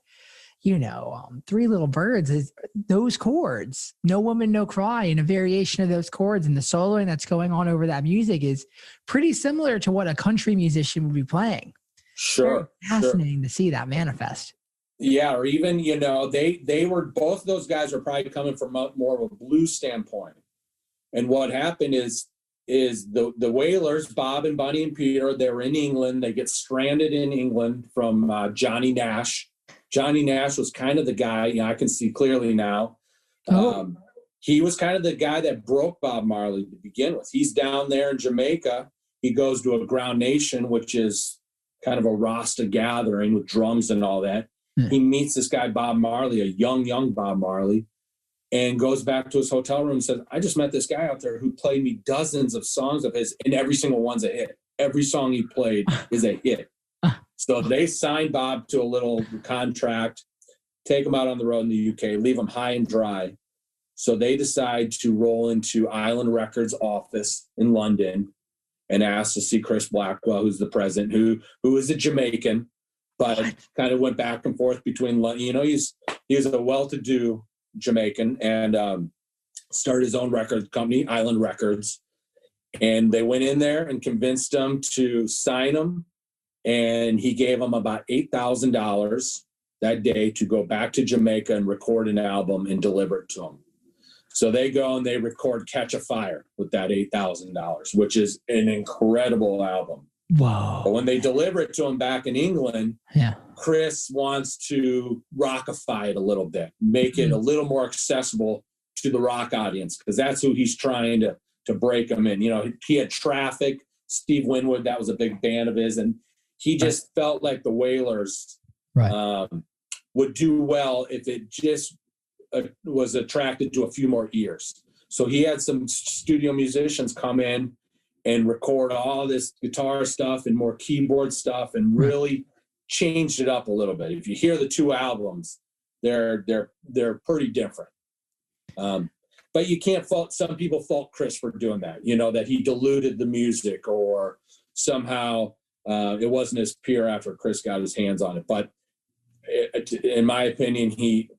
Three Little Birds is those chords, No Woman, No Cry, and a variation of those chords, and the soloing that's going on over that music is pretty similar to what a country musician would be playing. Sure. Fascinating to see that manifest. Yeah, or even, they were, both of those guys were probably coming from more of a blues standpoint. And what happened is the Wailers, Bob and Bunny and Peter, they were in England. They get stranded in England from Johnny Nash. Johnny Nash was kind of the guy, I can see clearly now. He was kind of the guy that broke Bob Marley to begin with. He's down there in Jamaica. He goes to a Ground Nation, which is kind of a Rasta gathering with drums and all that. He meets this guy, Bob Marley, a young Bob Marley, and goes back to his hotel room and says, I just met this guy out there who played me dozens of songs of his, and every single one's a hit. Every song he played is a hit. So they signed Bob to a little contract, take him out on the road in the UK, leave him high and dry. So they decide to roll into Island Records office in London and ask to see Chris Blackwell, who's the president, who is a Jamaican, but kind of went back and forth between, he's a well-to-do Jamaican, and started his own record company, Island Records. And they went in there and convinced him to sign him. And he gave him about $8,000 that day to go back to Jamaica and record an album and deliver it to him. So they go and they record Catch a Fire with that $8,000, which is an incredible album. Whoa. But when they deliver it to him back in England, Yeah. Chris wants to rockify it a little bit, make it a little more accessible to the rock audience, because that's who he's trying to break them in. You know, he had Traffic, Steve Winwood, that was a big band of his, and he just felt like the Wailers would do well if it just was attracted to a few more ears. So he had some studio musicians come in and record all this guitar stuff and more keyboard stuff, and really changed it up a little bit. If you hear the two albums, they're pretty different. But you can't fault, some people fault Chris for doing that, you know, that he diluted the music, or somehow it wasn't as pure after Chris got his hands on it. But in my opinion, he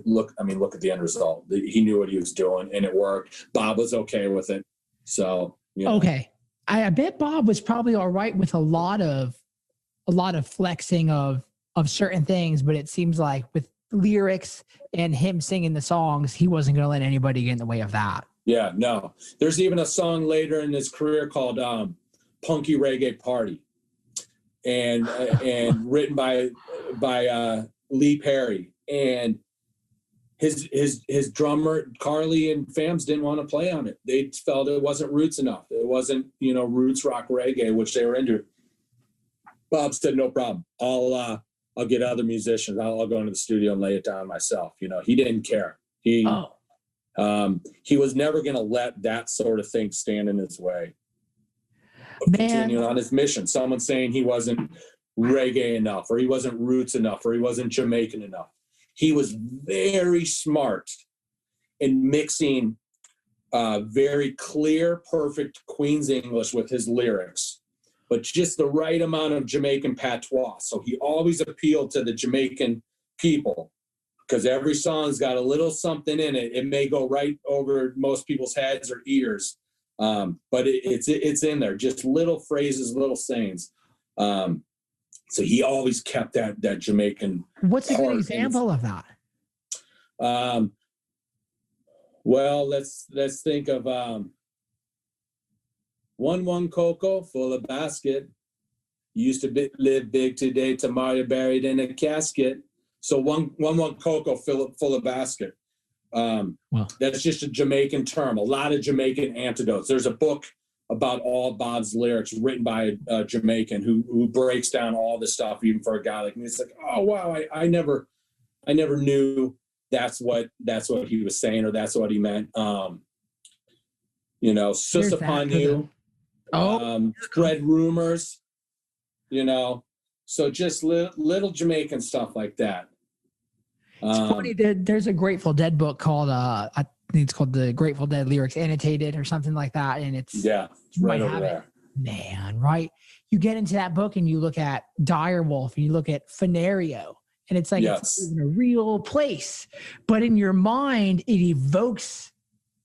look at the end result. He knew what he was doing, and it worked. Bob was okay with it. So, you know. Okay. I bet Bob was probably all right with a lot of flexing of certain things, but it seems like with lyrics and him singing the songs, he wasn't going to let anybody get in the way of that. Yeah, no. There's even a song later in his career called Punky Reggae Party, and written by Lee Perry, and his drummer Carly and Fams didn't want to play on it. They felt it wasn't roots enough. It wasn't, you know, roots rock reggae, which they were into. Bob said, no problem. I'll get other musicians. I'll go into the studio and lay it down myself. You know, he didn't care. He was never going to let that sort of thing stand in his way. Continuing on his mission. Someone saying he wasn't reggae enough, or he wasn't roots enough, or he wasn't Jamaican enough. He was very smart in mixing very clear, perfect Queen's English with his lyrics, but just the right amount of Jamaican patois. So he always appealed to the Jamaican people, because every song's got a little something in it. It may go right over most people's heads or ears, but it's in there, just little phrases, little sayings. So he always kept that Jamaican. What's a good example of that? Well, let's think of one cocoa full of basket. Used to live big, today tomorrow you're buried in a casket. So one cocoa full of basket. That's just a Jamaican term. A lot of Jamaican anecdotes. There's a book about all Bob's lyrics written by a Jamaican who breaks down all this stuff, even for a guy like me. It's like, oh wow, I never knew that's what he was saying, or that's what he meant. You know, sus upon you. Spread rumors, you know. So just little Jamaican stuff like that. It's funny that there's a Grateful Dead book called I think it's called The Grateful Dead Lyrics Annotated or something like that, and it's right over there. Man, right? You get into that book and you look at Direwolf and you look at Phenario, and it's like it's in a real place, but in your mind it evokes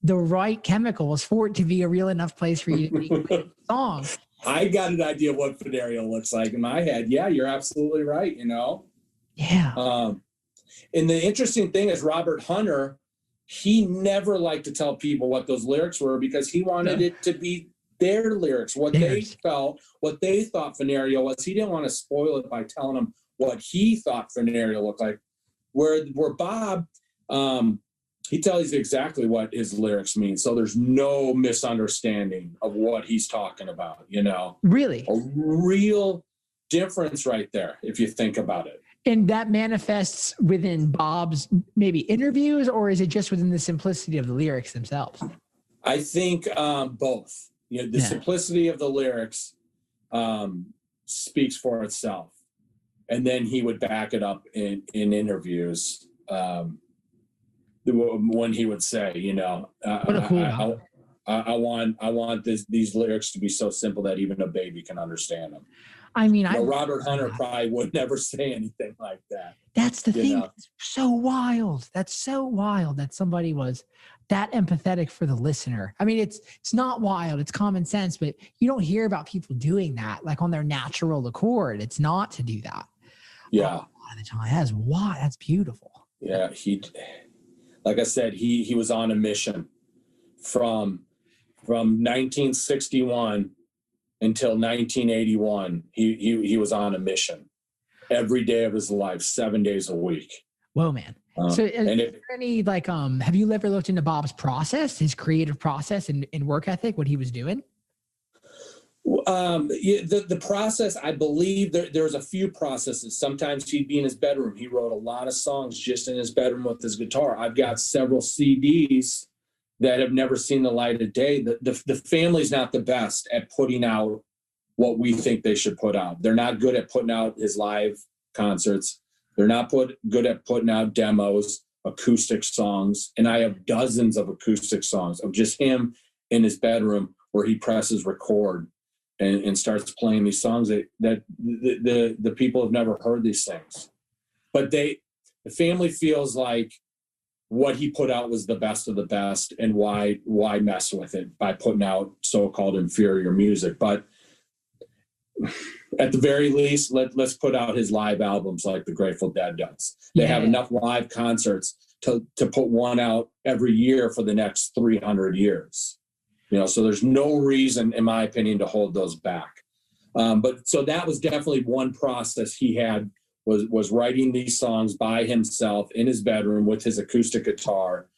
the right chemicals for it to be a real enough place for you to make a song. I got an idea of what Phenario looks like in my head. Yeah, you're absolutely right, you know? Yeah. And the interesting thing is Robert Hunter, he never liked to tell people what those lyrics were, because he wanted it to be their lyrics, what they felt, what they thought Phenario was. He didn't want to spoil it by telling them what he thought Phenario looked like. Where Bob, he tells you exactly what his lyrics mean. So there's no misunderstanding of what he's talking about, you know? Really? A real difference right there, if you think about it. And that manifests within Bob's maybe interviews, or is it just within the simplicity of the lyrics themselves? I think both. You know, the simplicity of the lyrics speaks for itself. And then he would back it up in interviews. When he would say, you know, I want these lyrics to be so simple that even a baby can understand them. I mean, Robert Hunter probably would never say anything like that. That's the thing. That's so wild. That's so wild that somebody was that empathetic for the listener. I mean, it's not wild. It's common sense, but you don't hear about people doing that like on their natural accord. It's not to do that. Yeah. A lot of the time. That's beautiful. Yeah. like I said, he was on a mission from 1961 until 1981. He was on a mission every day of his life, 7 days a week. Whoa, man. So is there any like, have you ever looked into Bob's process, his creative process and work ethic, what he was doing? The process, I believe there's a few processes. Sometimes he'd be in his bedroom. He wrote a lot of songs just in his bedroom with his guitar. I've got several CDs that have never seen the light of day. The family's not the best at putting out what we think they should put out. They're not good at putting out his live concerts. They're not good at putting out demos, acoustic songs. And I have dozens of acoustic songs of just him in his bedroom where he presses record and starts playing these songs that the people have never heard these things. But the family feels like what he put out was the best of the best, and why mess with it by putting out so-called inferior music. But at the very least, let's put out his live albums like the Grateful Dead does. They have enough live concerts to put one out every year for the next 300 years. So there's no reason, in my opinion, to hold those back. But so that was definitely one process he had, was writing these songs by himself in his bedroom with his acoustic guitar.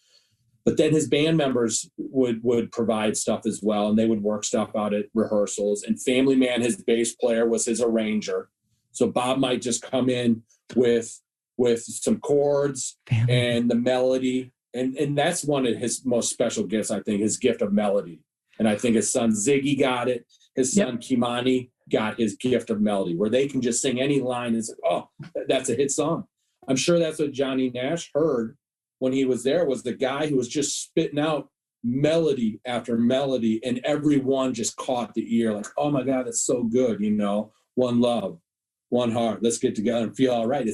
But then his band members would provide stuff as well, and they would work stuff out at rehearsals. And Family Man, his bass player, was his arranger. So Bob might just come in with some chords and the melody. And that's one of his most special gifts, I think, his gift of melody. And I think his son Ziggy got it. His son Kimani got his gift of melody, where they can just sing any line and say, oh, that's a hit song. I'm sure that's what Johnny Nash heard when he was there, was the guy who was just spitting out melody after melody, and everyone just caught the ear like, oh my God, that's so good. One love, one heart, let's get together and feel all right.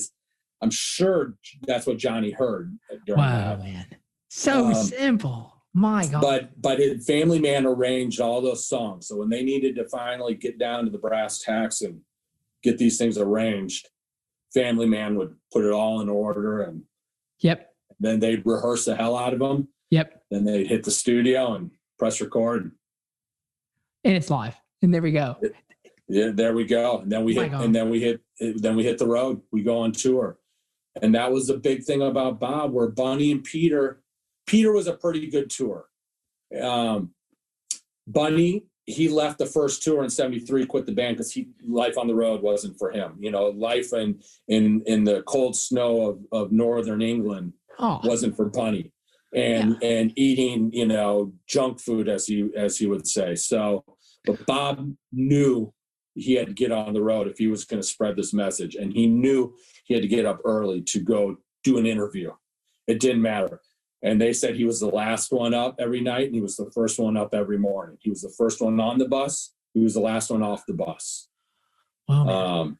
I'm sure that's what Johnny heard. Wow, man. So simple. My God. But his Family Man arranged all those songs. So when they needed to finally get down to the brass tacks and get these things arranged, Family Man would put it all in order, and then they'd rehearse the hell out of them. Then they'd hit the studio and press record. And it's live. And there we go. Yeah, there we go. And then we hit the road. We go on tour. And that was the big thing about Bob, where Bunny and Peter was a pretty good tour. Bunny, he left the first tour in 73, quit the band because life on the road wasn't for him. Life in the cold snow of northern England wasn't for Bunny. And eating, junk food, as he would say. So, but Bob knew he had to get on the road if he was going to spread this message. And he knew he had to get up early to go do an interview. It didn't matter. And they said he was the last one up every night, and he was the first one up every morning. He was the first one on the bus. He was the last one off the bus. Wow.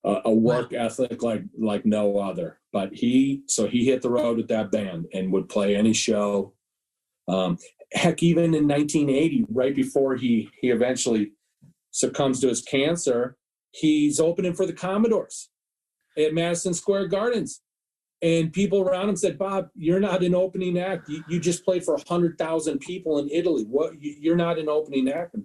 A work ethic like no other. But he hit the road with that band and would play any show. Heck, even in 1980, right before he eventually succumbs to his cancer, he's opening for the Commodores at Madison Square Gardens. And people around him said, Bob, you're not an opening act. You just played for 100,000 people in Italy. What? You're not an opening act. And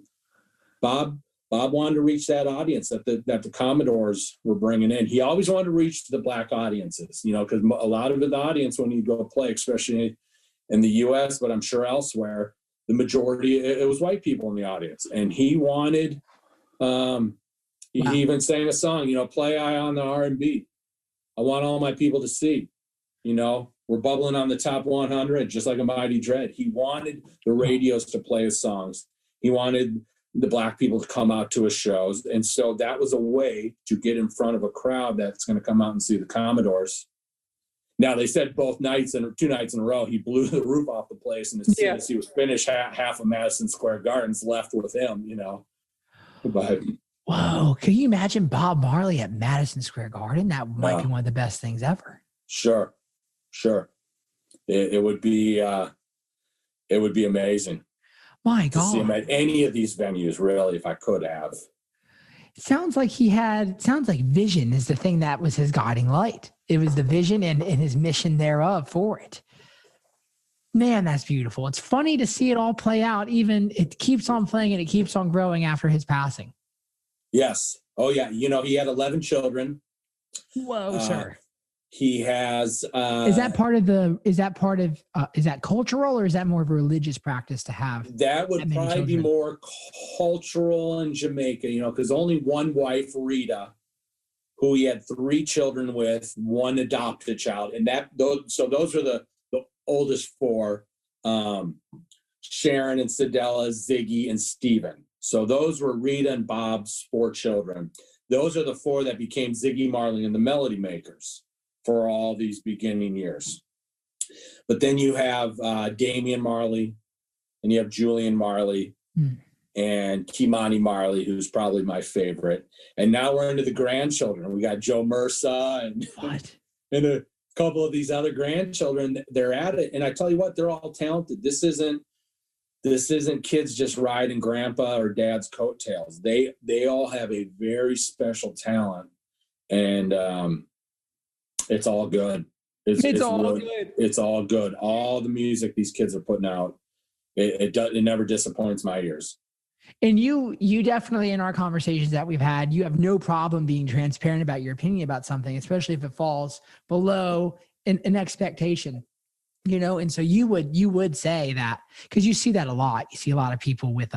Bob wanted to reach that audience that the Commodores were bringing in. He always wanted to reach the black audiences, because a lot of the audience, when you go play, especially in the U.S., but I'm sure elsewhere, the majority, it was white people in the audience. And he wanted, he even sang a song, play Eye on the R&B. I want all my people to see, we're bubbling on the top 100, just like a Mighty Dread. He wanted the radios to play his songs. He wanted the black people to come out to his shows. And so that was a way to get in front of a crowd that's going to come out and see the Commodores. Now, they said 2 nights in a row, he blew the roof off the place. And as soon as he was finished, half of Madison Square Gardens left with him, But whoa, can you imagine Bob Marley at Madison Square Garden? That might be one of the best things ever. Sure. It would be amazing. My to see God. him at any of these venues, really, if I could have. Sounds like vision is the thing that was his guiding light. It was the vision and his mission thereof for it. Man, that's beautiful. It's funny to see it all play out. Even it keeps on playing and it keeps on growing after his passing. Yes. Oh yeah. You know, he had 11 children. Whoa, sir. He has. Is that cultural, or is that more of a religious practice to have? That would probably be more cultural in Jamaica, you know, because only one wife, Rita, who he had 3 children with, one adopted child, and those were the oldest 4, Sharon and Sedella, Ziggy and Stephen. So those were Rita and Bob's 4 children. Those are the 4 that became Ziggy Marley and the Melody Makers for all these beginning years. But then you have Damian Marley, and you have Julian Marley, and Kimani Marley, who's probably my favorite. And now we're into the grandchildren. We got Joe Mersa and a couple of these other grandchildren. They're at it, and I tell you what, they're all talented. This isn't kids just riding grandpa or dad's coattails. They all have a very special talent, and it's all good. It's all good. It's all good. All the music these kids are putting out, it never disappoints my ears. And you definitely, in our conversations that we've had, you have no problem being transparent about your opinion about something, especially if it falls below an expectation, you know? And so you would say that, because you see that a lot. You see a lot of people with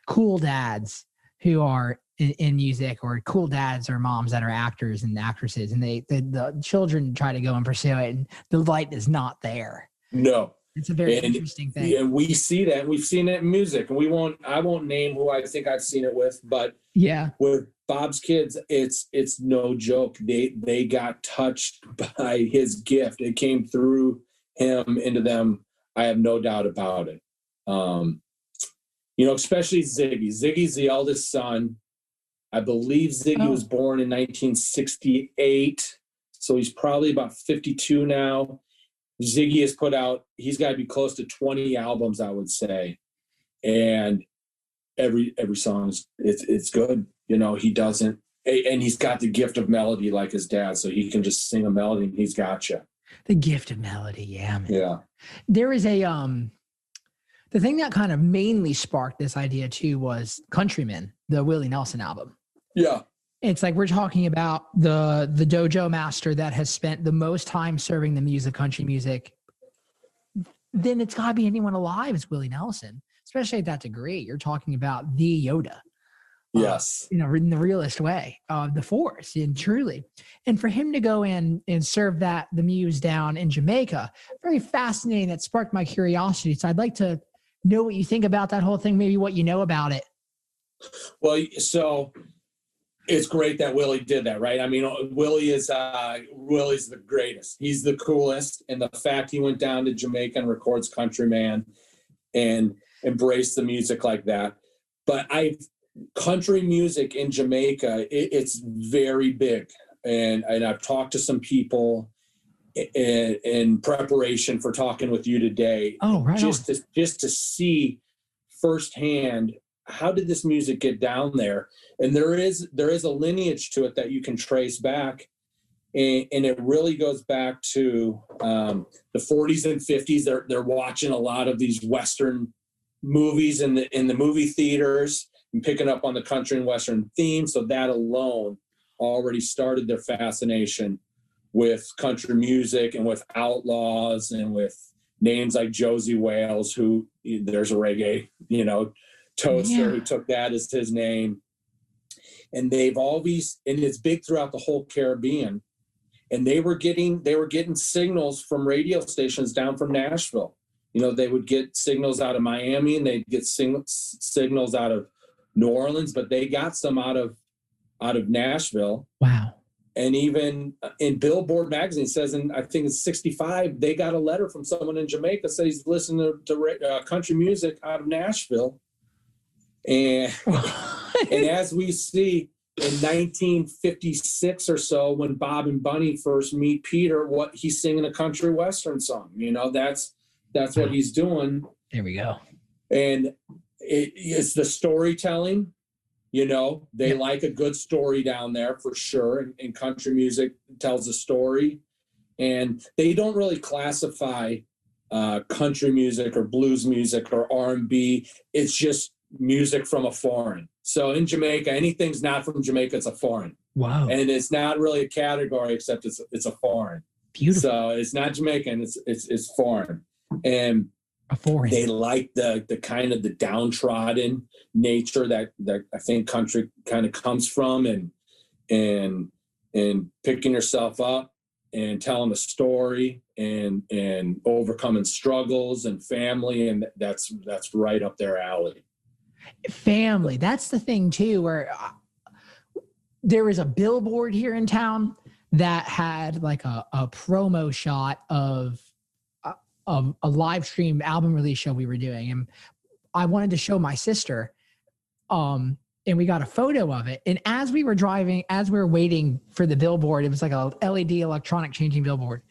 cool dads who are in music, or cool dads or moms that are actors and actresses, and the children try to go and pursue it, and the light is not there. No. It's a very interesting thing. And we see that. We've seen it in music, and I won't name who I think I've seen it with, but yeah, with Bob's kids, it's no joke. They got touched by his gift. It came through him into them. I have no doubt about it. You know, especially Ziggy. Ziggy's the eldest son. I believe Ziggy was born in 1968, so he's probably about 52 now. Ziggy has put out, he's got to be close to 20 albums, I would say. And every song it's good. You know, he doesn't, and he's got the gift of melody like his dad, so he can just sing a melody and he's got you. The gift of melody, yeah, man. Yeah. There is the thing that kind of mainly sparked this idea too was Countryman, the Willie Nelson album. Yeah. It's like we're talking about the dojo master that has spent the most time serving the music, country music. Then it's got to be anyone alive is Willie Nelson, especially at that degree. You're talking about the Yoda. Yes. You know, in the realest way of the Force, and truly. And for him to go in and serve the muse down in Jamaica, very fascinating. That sparked my curiosity. So I'd like to know what you think about that whole thing, maybe what you know about it. Well, so it's great that Willie did that, right? I mean, Willie's the greatest. He's the coolest. And the fact he went down to Jamaica and records Countryman and embraced the music like that. But country music in Jamaica, it's very big. And I've talked to some people in preparation for talking with you today. Oh, right. Just to see firsthand, how did this music get down there? And there is a lineage to it that you can trace back. And it really goes back to the 40s and 50s. They're watching a lot of these Western movies in the movie theaters and picking up on the country and Western theme. So that alone already started their fascination with country music and with outlaws and with names like Josie Wales, who there's a reggae, toaster who took that as his name. And they've always, and it's big throughout the whole Caribbean. And they were getting signals from radio stations down from Nashville. They would get signals out of Miami, and they'd get signals out of New Orleans, but they got some out of Nashville. Wow. And even in Billboard magazine says, I think it's 65, they got a letter from someone in Jamaica says he's listening to country music out of Nashville. And and as we see in 1956 or so, when Bob and Bunny first meet Peter, what he's singing a country Western song, that's what he's doing. There we go. And it's the storytelling. They like a good story down there for sure. And country music tells a story. And they don't really classify country music or blues music or R&B. It's just music from a foreign. So in Jamaica, anything's not from Jamaica, it's a foreign. Wow. And it's not really a category except it's a foreign. Beautiful. So it's not Jamaican, it's foreign. And A foreign. they like the kind of the downtrodden nature that I think country kind of comes from, and picking yourself up and telling a story and overcoming struggles and family, and that's right up their alley. Family. That's the thing too, where there was a billboard here in town that had like a promo shot of a live stream album release show we were doing, and I wanted to show my sister, and we got a photo of it. And as we were waiting for the billboard, it was like a LED electronic changing billboard.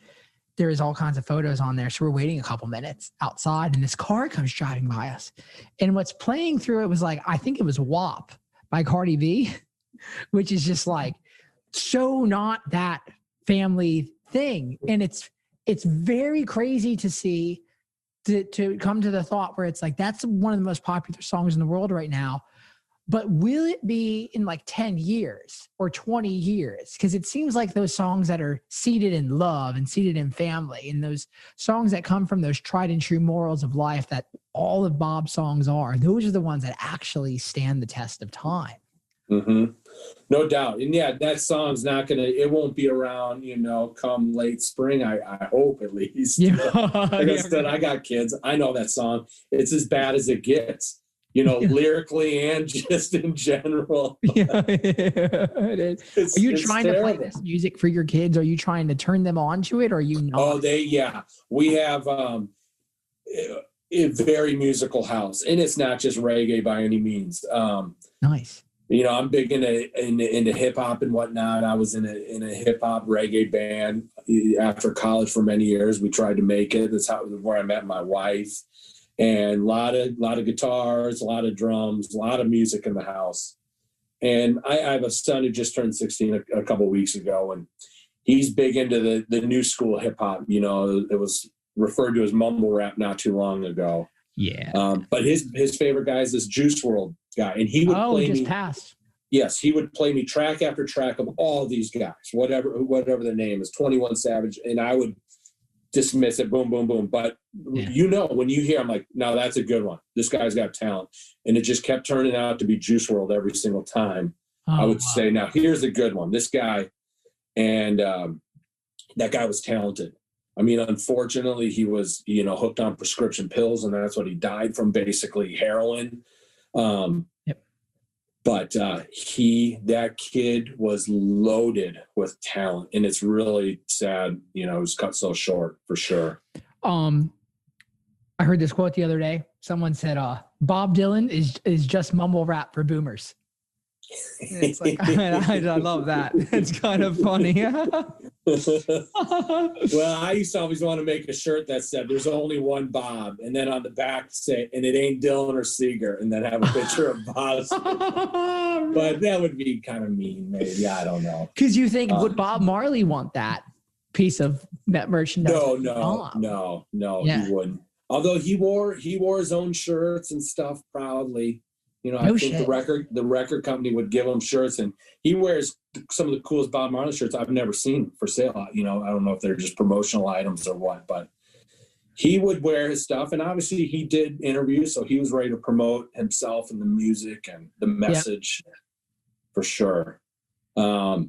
There is all kinds of photos on there. So we're waiting a couple minutes outside, and this car comes driving by us. And what's playing through it was like, I think it was WAP by Cardi B, which is just like so not that family thing. And it's very crazy to see, to come to the thought where it's like, that's one of the most popular songs in the world right now. But will it be in like 10 years or 20 years? Because it seems like those songs that are seated in love and seated in family, and those songs that come from those tried and true morals of life that all of Bob's songs are, those are the ones that actually stand the test of time. Mm-hmm. No doubt. And yeah, that song's it won't be around, come late spring, I hope at least. Yeah. Like I said, I got kids. I know that song. It's as bad as it gets. Lyrically and just in general. Yeah, it is. Are you trying to play terrible. this music for your kids? Are you trying to turn them on to it, or are you not? Oh, we have a very musical house, and it's not just reggae by any means. Nice. I'm big into hip hop and whatnot. I was in a hip hop reggae band after college for many years. We tried to make it. That's where I met my wife. And a lot of guitars, a lot of drums, a lot of music in the house. And I have a son who just turned 16 a couple of weeks ago, and he's big into the new school hip hop. It was referred to as mumble rap not too long ago. Yeah. But his favorite guy is this Juice WRLD guy, and he would play just me. passed. Yes, he would play me track after track of all these guys, whatever their name is, 21 Savage, and I would dismiss it, boom, boom, boom. But when you hear, I'm like, no, that's a good one. This guy's got talent. And it just kept turning out to be Juice WRLD every single time. I would say, now here's a good one. This guy, and that guy was talented. I mean, unfortunately, he was, hooked on prescription pills, and that's what he died from, basically heroin. But that kid was loaded with talent, and it's really sad, he was cut so short, for sure. I heard this quote the other day. Someone said, Bob Dylan is just mumble rap for boomers. And it's like, I love that. It's kind of funny. Well, I used to always want to make a shirt that said there's only one Bob, and then on the back say, and it ain't Dylan or Seeger, and then have a picture of Bob. But that would be kind of mean, maybe. I don't know. Because you think, would Bob Marley want that piece of that merchandise? No, yeah. He wouldn't. Although he wore his own shirts and stuff proudly. I think the record company would give him shirts, and he wears some of the coolest Bob Marley shirts I've never seen for sale. I don't know if they're just promotional items or what, but he would wear his stuff. And obviously he did interviews, so he was ready to promote himself and the music and the message for sure. But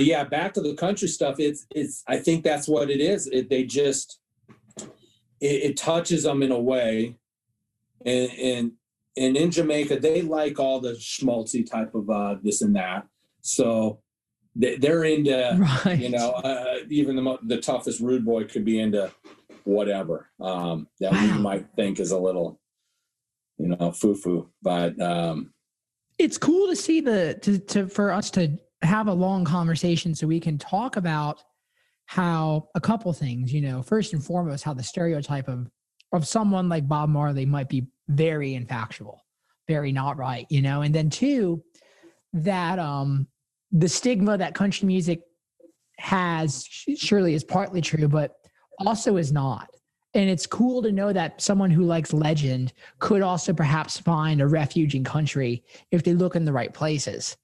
yeah, back to the country stuff. It's I think that's what it is. It touches them in a way, and in Jamaica, they like all the schmaltzy type of this and that. So they're into, even the toughest rude boy could be into whatever that we might think is a little, foo-foo. But it's cool to see for us to have a long conversation so we can talk about how a couple things, first and foremost, how the stereotype of someone like Bob Marley might be very infactual, very not right, you know? And then two, that the stigma that country music has surely is partly true, but also is not. And it's cool to know that someone who likes legend could also perhaps find a refuge in country if they look in the right places.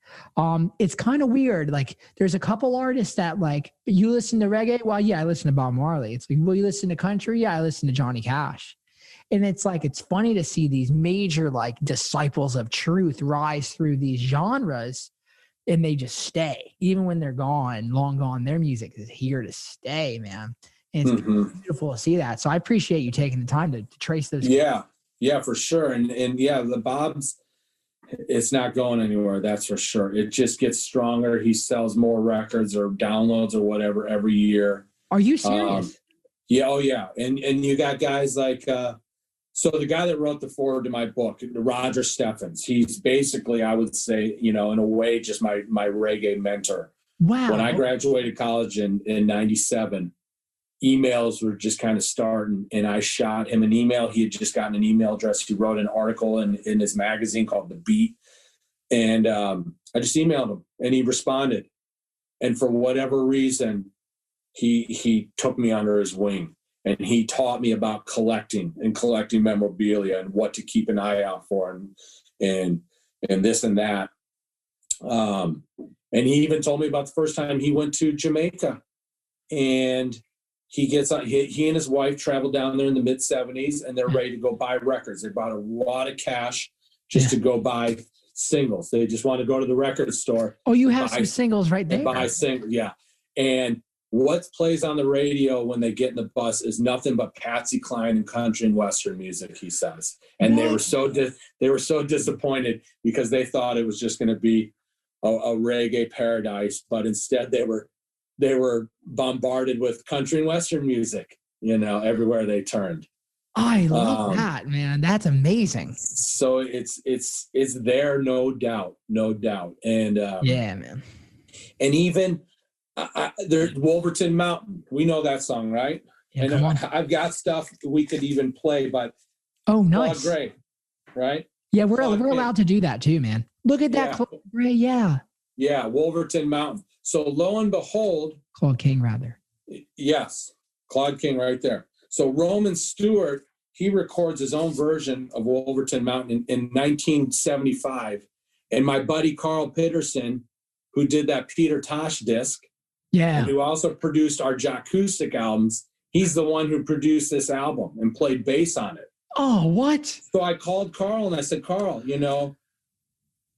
It's kind of weird. Like there's a couple artists that like, you listen to reggae? Well, yeah, I listen to Bob Marley. It's like, well, you listen to country? Yeah, I listen to Johnny Cash. And it's like, it's funny to see these major like disciples of truth rise through these genres, and they just stay. Even when they're gone, long gone, their music is here to stay, man. And it's beautiful to see that. So I appreciate you taking the time to trace those. Yeah, for sure. And yeah, the Bob's, it's not going anywhere. That's for sure. It just gets stronger. He sells more records or downloads or whatever every year. Are you serious? Yeah. Oh yeah. And you got guys like, so the guy that wrote the foreword to my book, Roger Steffens, he's basically, I would say, you know, in a way, just my reggae mentor. Wow. When I graduated college in 97, emails were just kind of starting, and I shot him an email. He had just gotten an email address. He wrote an article in his magazine called The Beat. And I just emailed him, and he responded. And for whatever reason, he took me under his wing. And he taught me about collecting memorabilia and what to keep an eye out for and this and that. And he even told me about the first time he went to Jamaica, and he and his wife traveled down there in the mid 70s, and they're ready to go buy records. They bought a lot of cash just to go buy singles. They just want to go to the record store. Oh, you have some singles right there. Buy singles, yeah. And what plays on the radio when they get in the bus is nothing but Patsy Cline and country and western music, he says. And they were so disappointed because they thought it was just going to be a reggae paradise, but instead they were bombarded with country and western music, you know, everywhere they turned. I love that, man. That's amazing. So it's there, no doubt. And yeah, man. And even there's Wolverton Mountain. We know that song, right? Yeah, and come on. I've got stuff we could even play, but oh, nice. Claude Gray, right? Yeah, we're allowed to do that too, man. Look at that, Claude Gray. Yeah. Yeah, Wolverton Mountain. So lo and behold, Claude King, rather. Yes, Claude King, right there. So Roman Stewart, he records his own version of Wolverton Mountain in 1975, and my buddy Carl Peterson, who did that Peter Tosh disc. Yeah. And who also produced our Jacoustic albums. He's the one who produced this album and played bass on it. Oh, what? So I called Carl and I said, Carl, you know,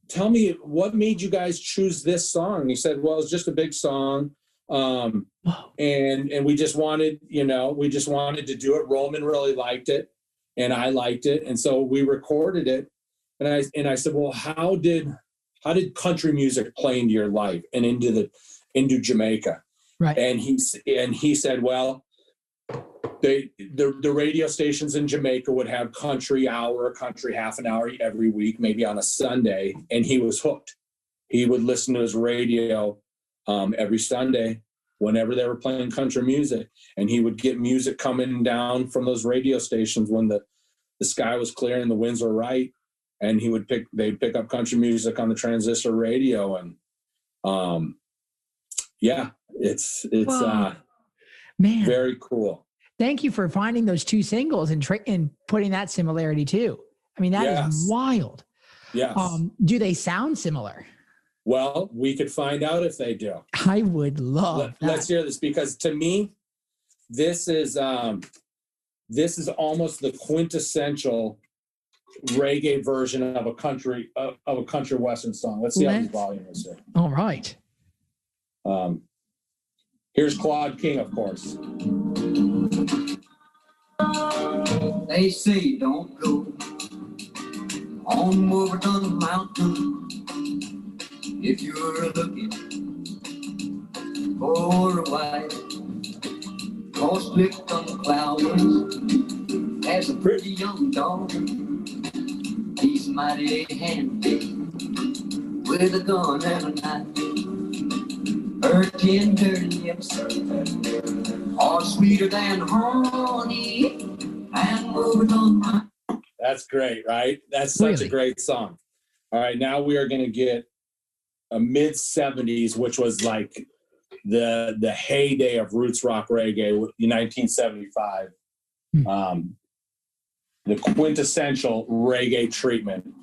tell me what made you guys choose this song? And he said, well, it's just a big song. And we just wanted, to do it. Roman really liked it and I liked it. And so we recorded it. And I said, well, how did country music play into your life and into Jamaica? Right. And he said, well, the radio stations in Jamaica would have country hour, country half an hour every week, maybe on a Sunday, and he was hooked. He would listen to his radio every Sunday whenever they were playing country music, and he would get music coming down from those radio stations when the sky was clear and the winds were right, and they'd pick up country music on the transistor radio, and it's man, very cool. Thank you for finding those two singles and putting that similarity too. I mean, that is wild. Yes. Do they sound similar? Well, we could find out if they do. I would love that. Let's hear this, because to me, this is almost the quintessential reggae version of a country western song. Let's see how the volume is here. All right. Here's Claude King, of course. They say don't go on Wolverton Mountain if you're looking for a wife. 'Cause Slick on the Clouders has a pretty young daughter. He's mighty handy with a gun and a knife. Her tender lips are sweeter than honey and Wolverton. That's great, right? That's such Really? a great song. All right, now we are going to get a mid 70s, which was like the heyday of roots rock reggae, 1975. The quintessential reggae treatment.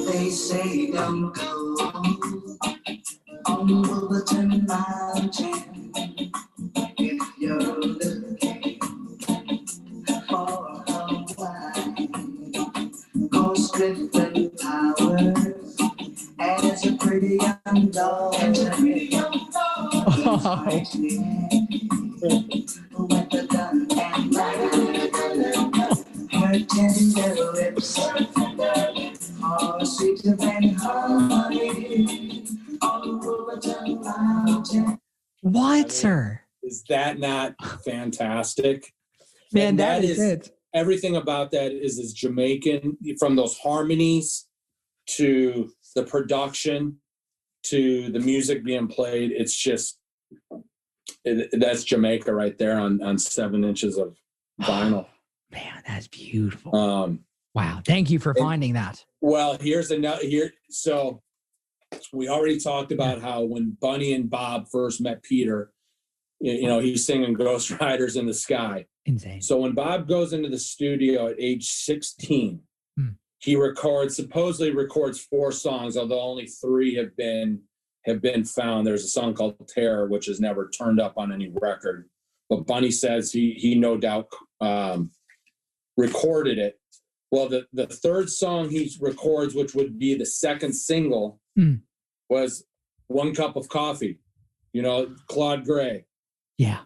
They say don't go on Wolverton Mountain if you're looking for a wife. Go strengthen powers as a pretty young daughter. With the gun and ride. Her tender lips are sweeter than honey on Wolverton Mountain. What, sir? Is that not fantastic? Man, And that is it. Everything about that is Jamaican, from those harmonies to the production to the music being played. It's just that's Jamaica right there on 7 inches of vinyl. Man, that's beautiful. Wow. Thank you for finding that. Well, here's another here. So we already talked about how when Bunny and Bob first met Peter, he's singing Ghost Riders in the Sky. Insane. So when Bob goes into the studio at age 16, he supposedly records 4 songs, although only 3 have been found. There's a song called Terror, which has never turned up on any record. But Bunny says he no doubt recorded it. Well, the third song he records, which would be the second single, was One Cup of Coffee, Claude Gray. Yeah.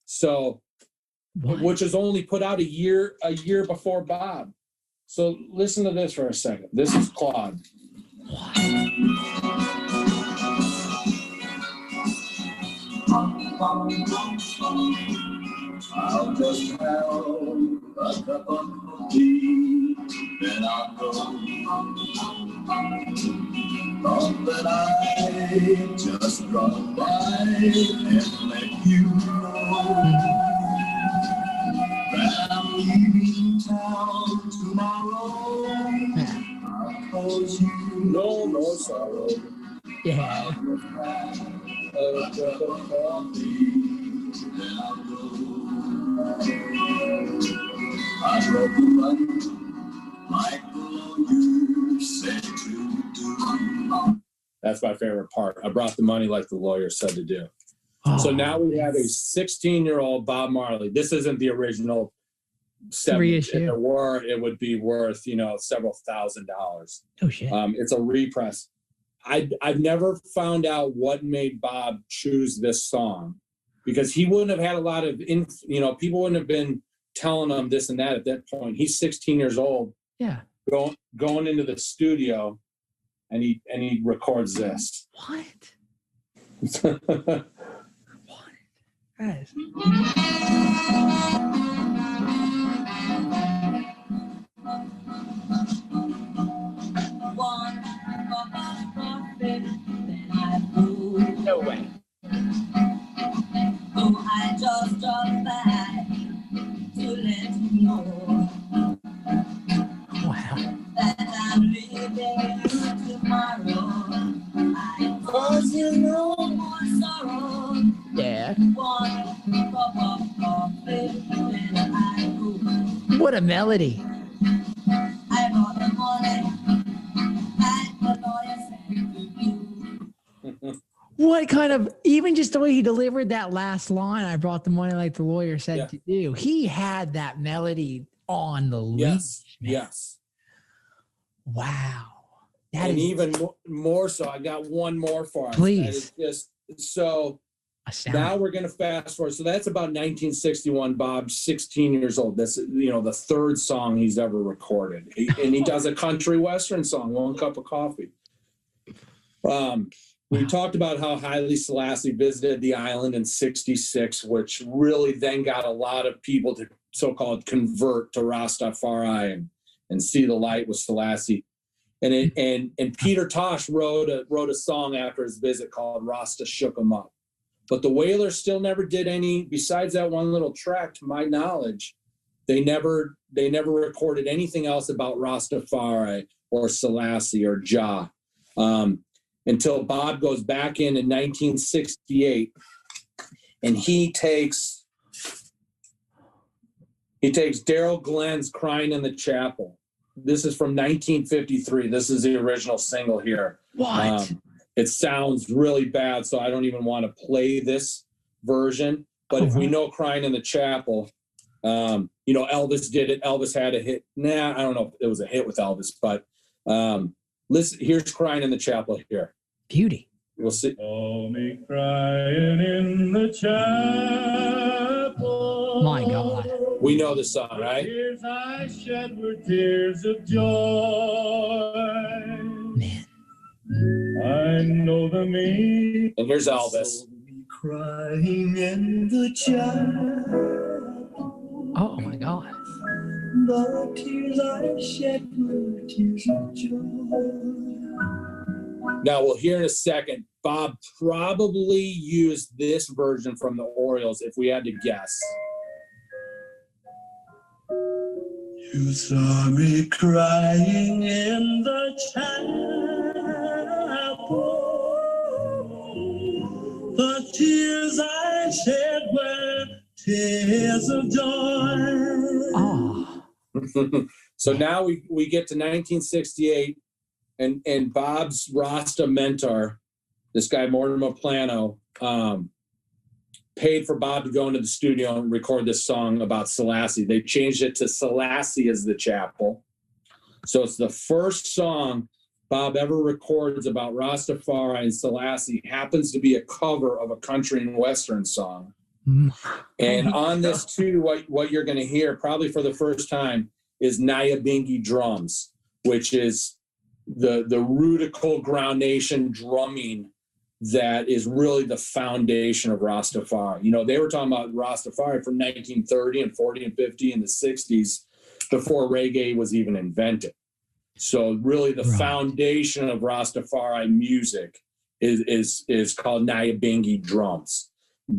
So, which was only put out a year before Bob. So listen to this for a second. This is Claude. I'll just have a cup of tea, then I'll go. Thought that I just drop by and let you know that I'm leaving town tomorrow. I'll cause you no more sorrow. Yeah. A cup of coffee, then I'll go. I broke the button, Michael, you said to do. That's my favorite part. I brought the money like the lawyer said to do. So now we have a 16-year-old Bob Marley. This isn't the original 7. If it were, it would be worth, several $1,000s. Oh, shit. It's a repress. I've never found out what made Bob choose this song, because he wouldn't have had a lot of, people wouldn't have been telling him this and that at that point. He's 16 years old. Yeah. Going into the studio, and he records this. What? What? Guys. No way. Oh, I just dropped by to let you know that I'm leaving tomorrow. I cause you no more sorrow. Yeah. One cup of coffee, then I go. What a melody. I bought the money, like the lawyer said to do. What kind of, even just the way he delivered that last line, I brought the money like the lawyer said to do. He had that melody on the leash. Yes. Wow. And even more so, I got one more for us. Please. So astounding. Now we're going to fast forward. So that's about 1961. Bob's 16 years old. That's, the third song he's ever recorded. And he does a country western song, One Cup of Coffee. We talked about how Haile Selassie visited the island in 66, which really then got a lot of people to so-called convert to Rastafari and See the Light with Selassie. And Peter Tosh wrote a song after his visit called Rasta Shook 'Em Up. But the Wailers still never did any, besides that one little track, to my knowledge, they never recorded anything else about Rastafari or Selassie or Jah. Until Bob goes back in 1968, and he takes Daryl Glenn's Crying in the Chapel. This is from 1953. This is the original single here. What? It sounds really bad, so I don't even want to play this version. But if we know Crying in the Chapel, Elvis did it. Elvis had a hit. I don't know if it was a hit with Elvis, but listen, here's Crying in the Chapel here. Beauty. We'll see. Saw me crying in the chapel. My God. We know the song, right? Tears I shed were tears of joy. Man. I know the meaning. And here's Elvis. Saw me crying in the chapel. Oh my God. The tears I shed were tears of joy. Now, we'll hear in a second, Bob probably used this version from the Orioles, if we had to guess. You saw me crying in the chapel. The tears I shed were tears of joy. Oh. So now we get to 1968. And Bob's Rasta mentor, this guy Mortimer Plano, paid for Bob to go into the studio and record this song about Selassie. They changed it to Selassie as the Chapel. So it's the first song Bob ever records about Rastafari, and Selassie happens to be a cover of a country and western song. And on this too, what you're going to hear probably for the first time is Nyabingi drums, which is the rutical ground nation drumming that is really the foundation of Rastafari. They were talking about Rastafari from 1930 and 40 and 50 and the 60s before reggae was even invented. So really the foundation of Rastafari music is called Nyabingi drums.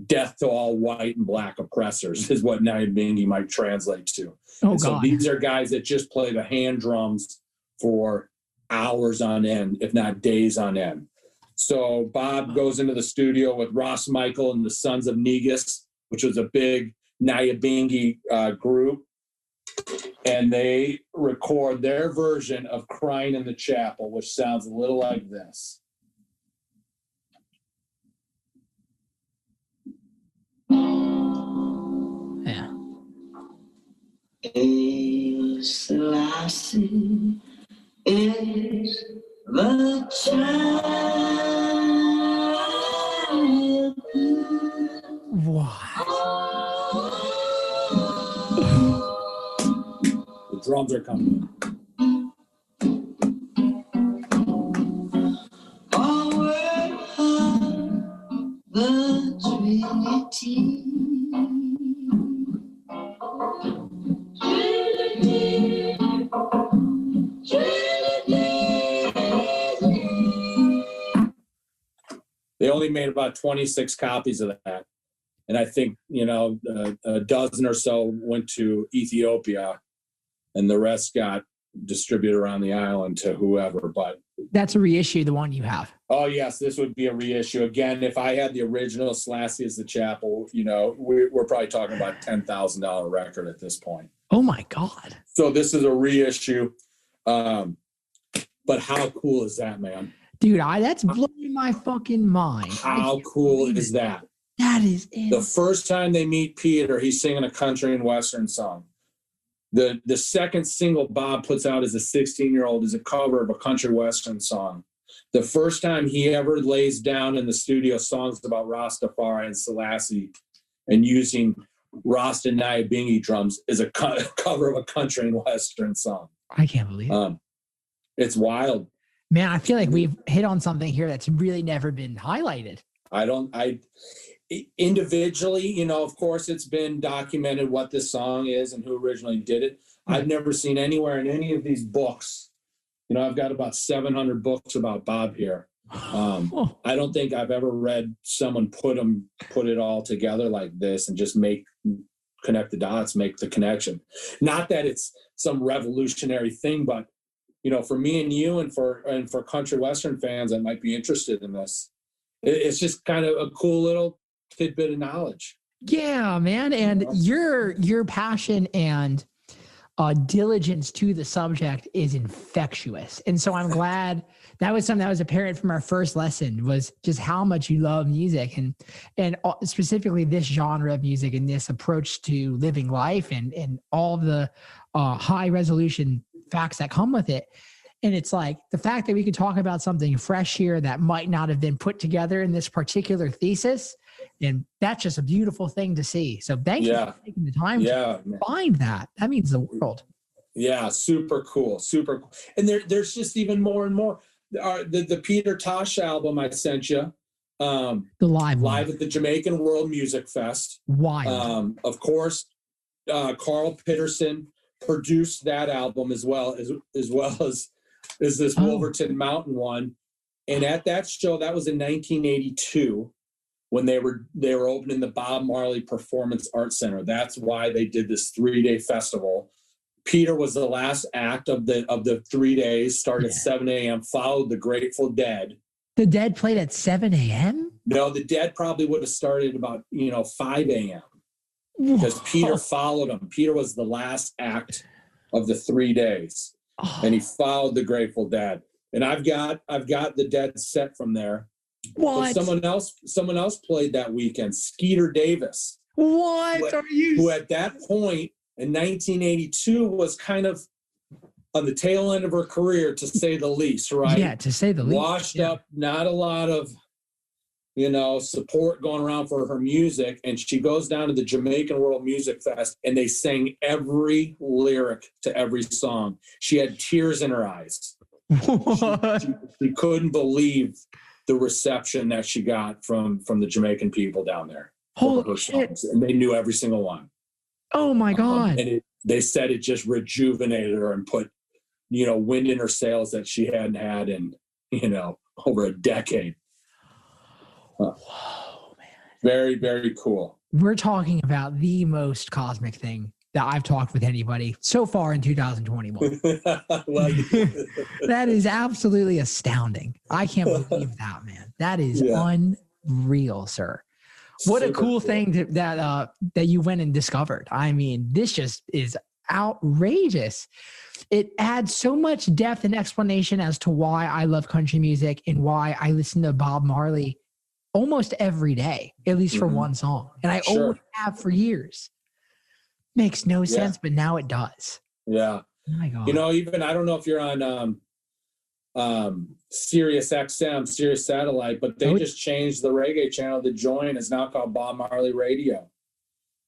Death to all white and black oppressors is what Nyabingi might translate to. So these are guys that just play the hand drums for hours on end, if not days on end. So Bob goes into the studio with Ross Michael and the Sons of Negus, which was a big Nyabingi group, and they record their version of Crying in the Chapel, which sounds a little like this. Yeah. Selassie is the child. What? The drums are coming. Forward the Trinity. They only made about 26 copies of that. And I think, a dozen or so went to Ethiopia, and the rest got distributed around the island to whoever. But That's a reissue, the one you have. oh, yes, this would be a reissue. Again, if I had the original Selassie as the Chapel, we're probably talking about $10,000 record at this point. Oh my God. So this is a reissue. But how cool is that, man? Dude, that's blowing my fucking mind. How cool is that? That is The first time they meet Peter, he's singing a country and western song. The second single Bob puts out as a 16-year-old is a cover of a country western song. The first time he ever lays down in the studio songs about Rastafari and Selassie and using Rasta Nyabingi drums is a cover of a country and western song. I can't believe it. It's wild. Man, I feel like we've hit on something here that's really never been highlighted. Individually, of course, it's been documented what this song is and who originally did it. I've never seen anywhere in any of these books. You know, I've got about 700 books about Bob here. I don't think I've ever read someone put it all together like this and just connect the dots, make the connection. Not that it's some revolutionary thing, but you know, for me and you, and for country western fans that might be interested in this, it's just kind of a cool little tidbit of knowledge. Yeah, man. And your passion and diligence to the subject is infectious. And so I'm glad that was something that was apparent from our first lesson, was just how much you love music and specifically this genre of music and this approach to living life and all the high resolution facts that come with it. And it's like the fact that we could talk about something fresh here that might not have been put together in this particular thesis. And that's just a beautiful thing to see. So thank you for taking the time to find that. That means the world. Yeah, super cool. Super cool. And there's just even more and more. The Peter Tosh album I sent you. The live at the Jamaican World Music Fest. Wild. Of course, Carl Pitterson produced that album as well as this Wolverton Mountain one. And at that show, that was in 1982. When they were opening the Bob Marley Performance Arts Center. That's why they did this 3-day festival. Peter was the last act of the 3 days, started at 7 a.m., followed the Grateful Dead. The Dead played at 7 a.m.? No, the Dead probably would have started about 5 a.m. because Peter followed him. Peter was the last act of the 3 days. And he followed the Grateful Dead. And I've got the Dead set from there. What? But someone else played that weekend, Skeeter Davis. What are you? Who at that point in 1982 was kind of on the tail end of her career, to say the least, right? Yeah, to say the least. Washed up, not a lot of, support going around for her music. And she goes down to the Jamaican World Music Fest and they sang every lyric to every song. She had tears in her eyes. What? She couldn't believe the reception that she got from the Jamaican people down there. Holy shit. And they knew every single one. Oh my God. And they said it just rejuvenated her and put, wind in her sails that she hadn't had in, over a decade. Whoa, man. Very, very cool. We're talking about the most cosmic thing that I've talked with anybody so far in 2021. That is absolutely astounding. I can't believe that, man. That is unreal, sir. What a cool thing that you went and discovered. I mean, this just is outrageous. It adds so much depth and explanation as to why I love country music and why I listen to Bob Marley almost every day, at least for one song. And I always have for years. Makes no sense, but now it does. Yeah. Oh my God. Even I don't know if you're on Sirius XM, Sirius Satellite, but they just changed the reggae channel. The Join is now called Bob Marley Radio.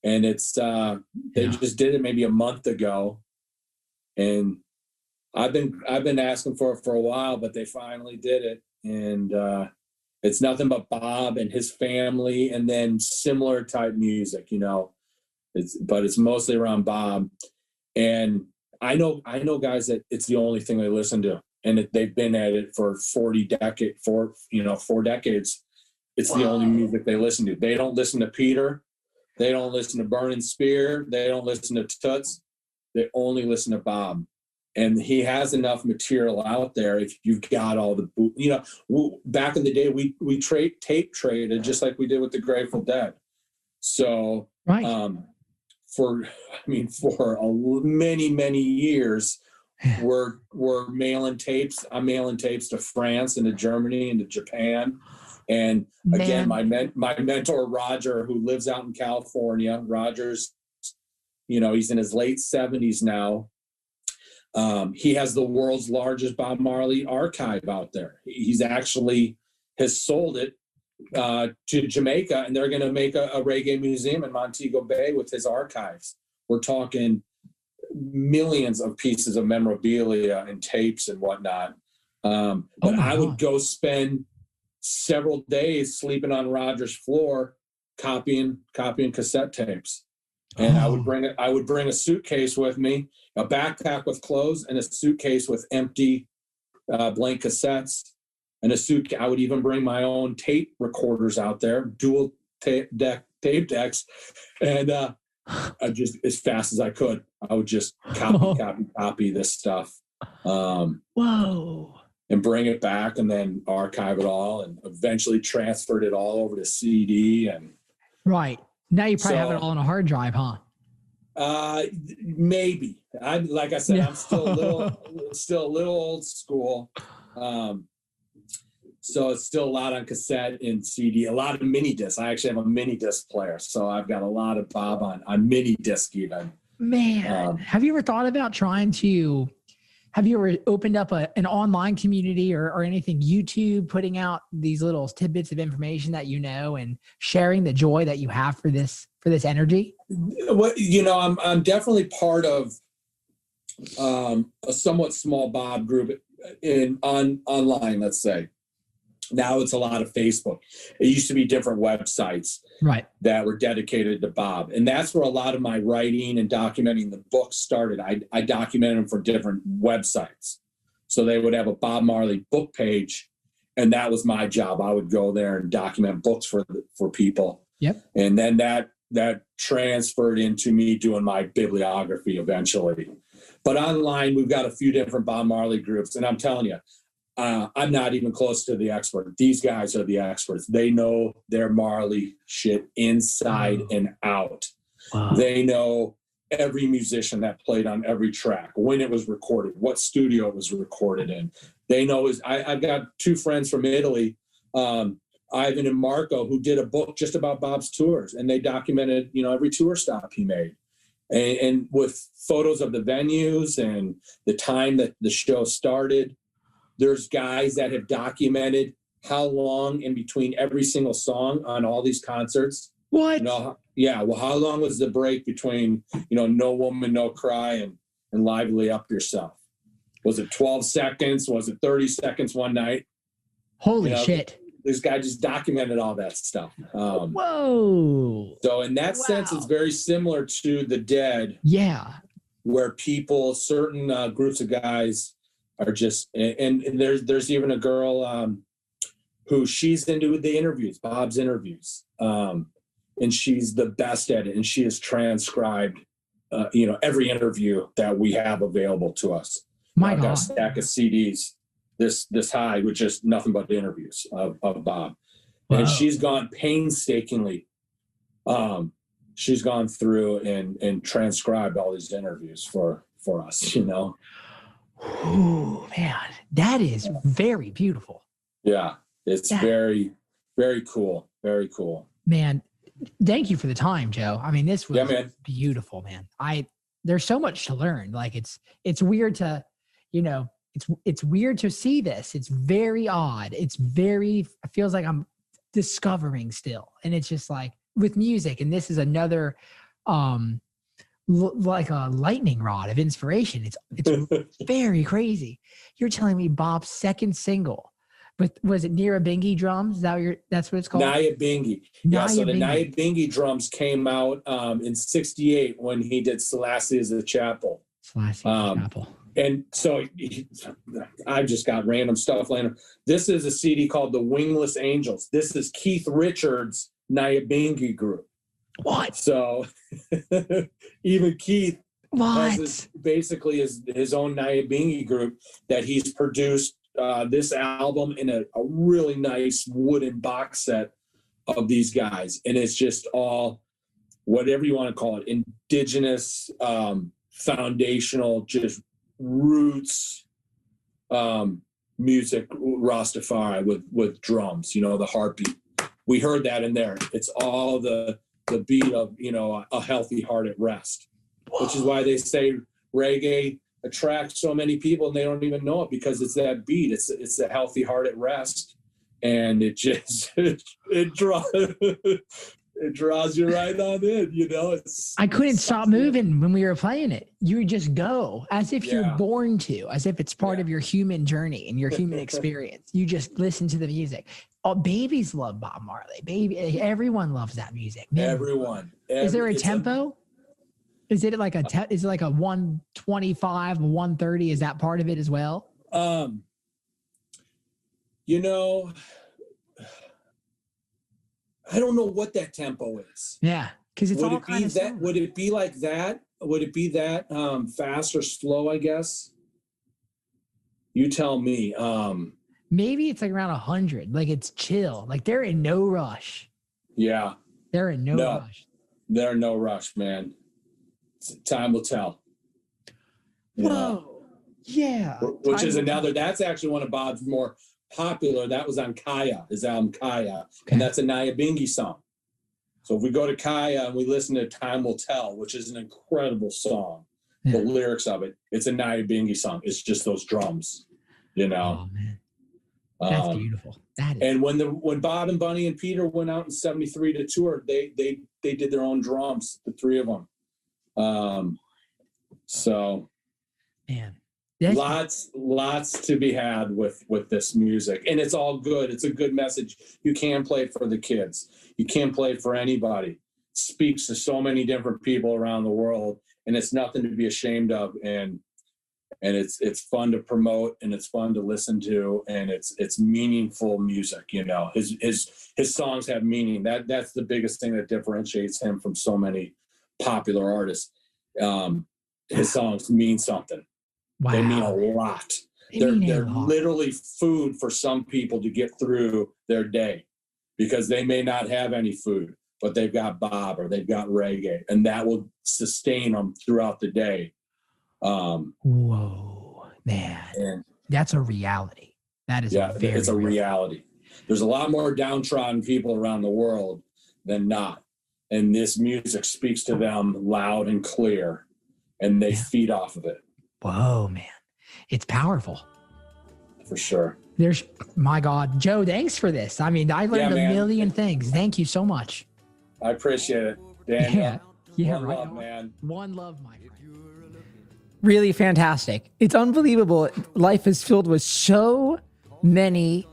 And it's they just did it maybe a month ago. And I've been asking for it for a while, but they finally did it. And it's nothing but Bob and his family and then similar type music, but it's mostly around Bob. And I know guys that it's the only thing they listen to, and they've been at it for 4 decades. It's the only music they listen to. They don't listen to Peter. They don't listen to Burning Spear. They don't listen to Toots. They only listen to Bob. And he has enough material out there. If you've got all the, back in the day, we tape traded just like we did with the Grateful Dead. So, for many years, we're mailing tapes. I'm mailing tapes to France and to Germany and to Japan. And again, my mentor, Roger, who lives out in California, Roger's, he's in his late 70s now. He has the world's largest Bob Marley archive out there. He's actually has sold it to Jamaica, and they're going to make a reggae museum in Montego Bay with his archives. We're talking millions of pieces of memorabilia and tapes and whatnot. But I would go spend several days sleeping on Roger's floor, copying cassette tapes. And I would bring a suitcase with me, a backpack with clothes, and a suitcase with empty blank cassettes, and I would even bring my own tape recorders out there, dual tape decks, and I just, as fast as I could, I would just copy this stuff. Whoa. And bring it back and then archive it all, and eventually transferred it all over to CD. And right. Now you probably have it all on a hard drive, huh? Maybe. Like I said, I'm still a little old school. So it's still a lot on cassette and CD, a lot of mini discs. I actually have a mini disc player, so I've got a lot of Bob on mini disc even. Man, have you ever thought about have you ever opened up an online community or anything, YouTube, putting out these little tidbits of information that and sharing the joy that you have for this energy? Well, I'm definitely part of a somewhat small Bob group online, let's say. Now it's a lot of Facebook. It used to be different websites that were dedicated to Bob. And that's where a lot of my writing and documenting the books started. I documented them for different websites. So they would have a Bob Marley book page, and that was my job. I would go there and document books for people. Yep. And then that transferred into me doing my bibliography eventually. But online, we've got a few different Bob Marley groups. And I'm telling you, I'm not even close to the expert. These guys are the experts. They know their Marley shit inside and out. Wow. They know every musician that played on every track, when it was recorded, what studio it was recorded in. They know I've got two friends from Italy, Ivan and Marco, who did a book just about Bob's tours, and they documented, every tour stop he made. And with photos of the venues and the time that the show started. There's guys that have documented how long in between every single song on all these concerts. What? Yeah. Well, how long was the break between, No Woman, No Cry and Lively Up Yourself? Was it 12 seconds? Was it 30 seconds one night? Holy shit. This guy just documented all that stuff. Whoa. So in that sense, it's very similar to the Dead. Yeah. Where certain groups of guys are just, and there's even a girl who she's into the interviews, Bob's interviews, and she's the best at it, and she has transcribed, every interview that we have available to us. I've got a stack of CDs this high with just nothing but the interviews of Bob, and she's gone painstakingly. She's gone through and transcribed all these interviews for us, Oh man, that is very beautiful. Yeah, it's very, very cool. Very cool. Man, thank you for the time, Joe. I mean, this was beautiful, man. There's so much to learn. Like it's weird to, it's weird to see this. It's very odd. It feels like I'm discovering still. And it's just like with music, and this is another like a lightning rod of inspiration. It's very crazy. You're telling me Bob's second single, but was it Nyabinghi drums? That's what it's called? Nyabinghi. Yeah, so the Nyabinghi drums came out in '68 when he did Selassie as the Chapel. And so I've just got random stuff laying. This is a CD called The Wingless Angels. This is Keith Richards' Nyabinghi group. What? So even Keith has basically his own Nyabinghi group that he's produced this album in a really nice wooden box set of these guys. And it's just all, whatever you want to call it, indigenous, foundational, just roots music, Rastafari with drums, the heartbeat. We heard that in there. It's all the beat of, a healthy heart at rest. Whoa. Which is why they say reggae attracts so many people and they don't even know it, because it's that beat. It's a healthy heart at rest. And it just, it draws you right on in, I couldn't stop moving when we were playing it. You would just go as if you're born to, as if it's part of your human journey and your human experience. You just listen to the music. Oh, babies love Bob Marley. Everyone loves that music. Man. Everyone. Is there a tempo? Is it like is it like a 125, 130? Is that part of it as well? You know, I don't know what that tempo is. Yeah, because it's Would all it kind be of that? similar. Would it be like that? Would it be that fast or slow? I guess. You tell me. Maybe it's like around 100. Like it's chill. Like they're in no rush. Yeah. They're in no rush. They're no rush, man. Time will tell. Whoa. Yeah. Which is another. That's actually one of Bob's more popular. That was on Kaya, his album Kaya, and that's a Nyabingi song. So if we go to Kaya and we listen to Time Will Tell, which is an incredible song, the lyrics of it, it's a Nyabingi song. It's just those drums, you know. Oh man, that's beautiful. That is. And when Bob and Bunny and Peter went out in '73 to tour, they did their own drums, the three of them. So, man. Lots to be had with this music, and it's all good. It's a good message. You can play it for the kids. You can play it for anybody. It speaks to so many different people around the world, and it's nothing to be ashamed of. And it's fun to promote, and it's fun to listen to, and it's meaningful music. You know, his songs have meaning. That's the biggest thing that differentiates him from so many popular artists. His songs mean something. Wow. They mean a lot. They're literally food for some people to get through their day, because they may not have any food, but they've got Bob or they've got reggae, and that will sustain them throughout the day. Whoa, man. That's a reality. That is it's a reality. There's a lot more downtrodden people around the world than not. And this music speaks to them loud and clear, and they feed off of it. Whoa, man. It's powerful. For sure. My God. Joe, thanks for this. I mean, I learned a million things. Thank you so much. I appreciate it, Daniel. Yeah, One right. love, man. One love, my friend. Really fantastic. It's unbelievable. Life is filled with so many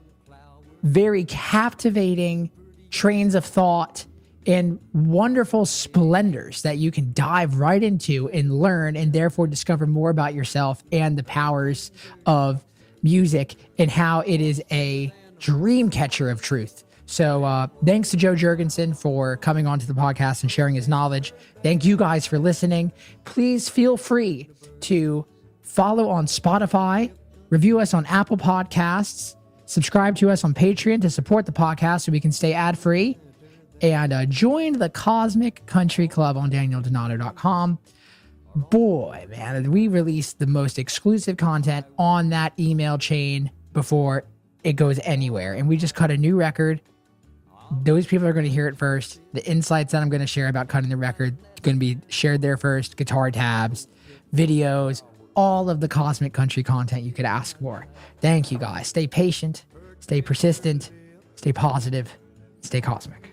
very captivating trains of thought and wonderful splendors that you can dive right into and learn, and therefore discover more about yourself and the powers of music and how it is a dream catcher of truth. So thanks to Joe Jurgensen for coming onto the podcast and sharing his knowledge. Thank you guys for listening. Please feel free to follow on Spotify, review us on Apple Podcasts, subscribe to us on Patreon to support the podcast so we can stay ad-free, and join the Cosmic Country Club on DanielDonato.com. Boy, man, we release the most exclusive content on that email chain before it goes anywhere. And we just cut a new record. Those people are going to hear it first. The insights that I'm going to share about cutting the record are going to be shared there first. Guitar tabs, videos, all of the Cosmic Country content you could ask for. Thank you, guys. Stay patient, stay persistent, stay positive, stay cosmic.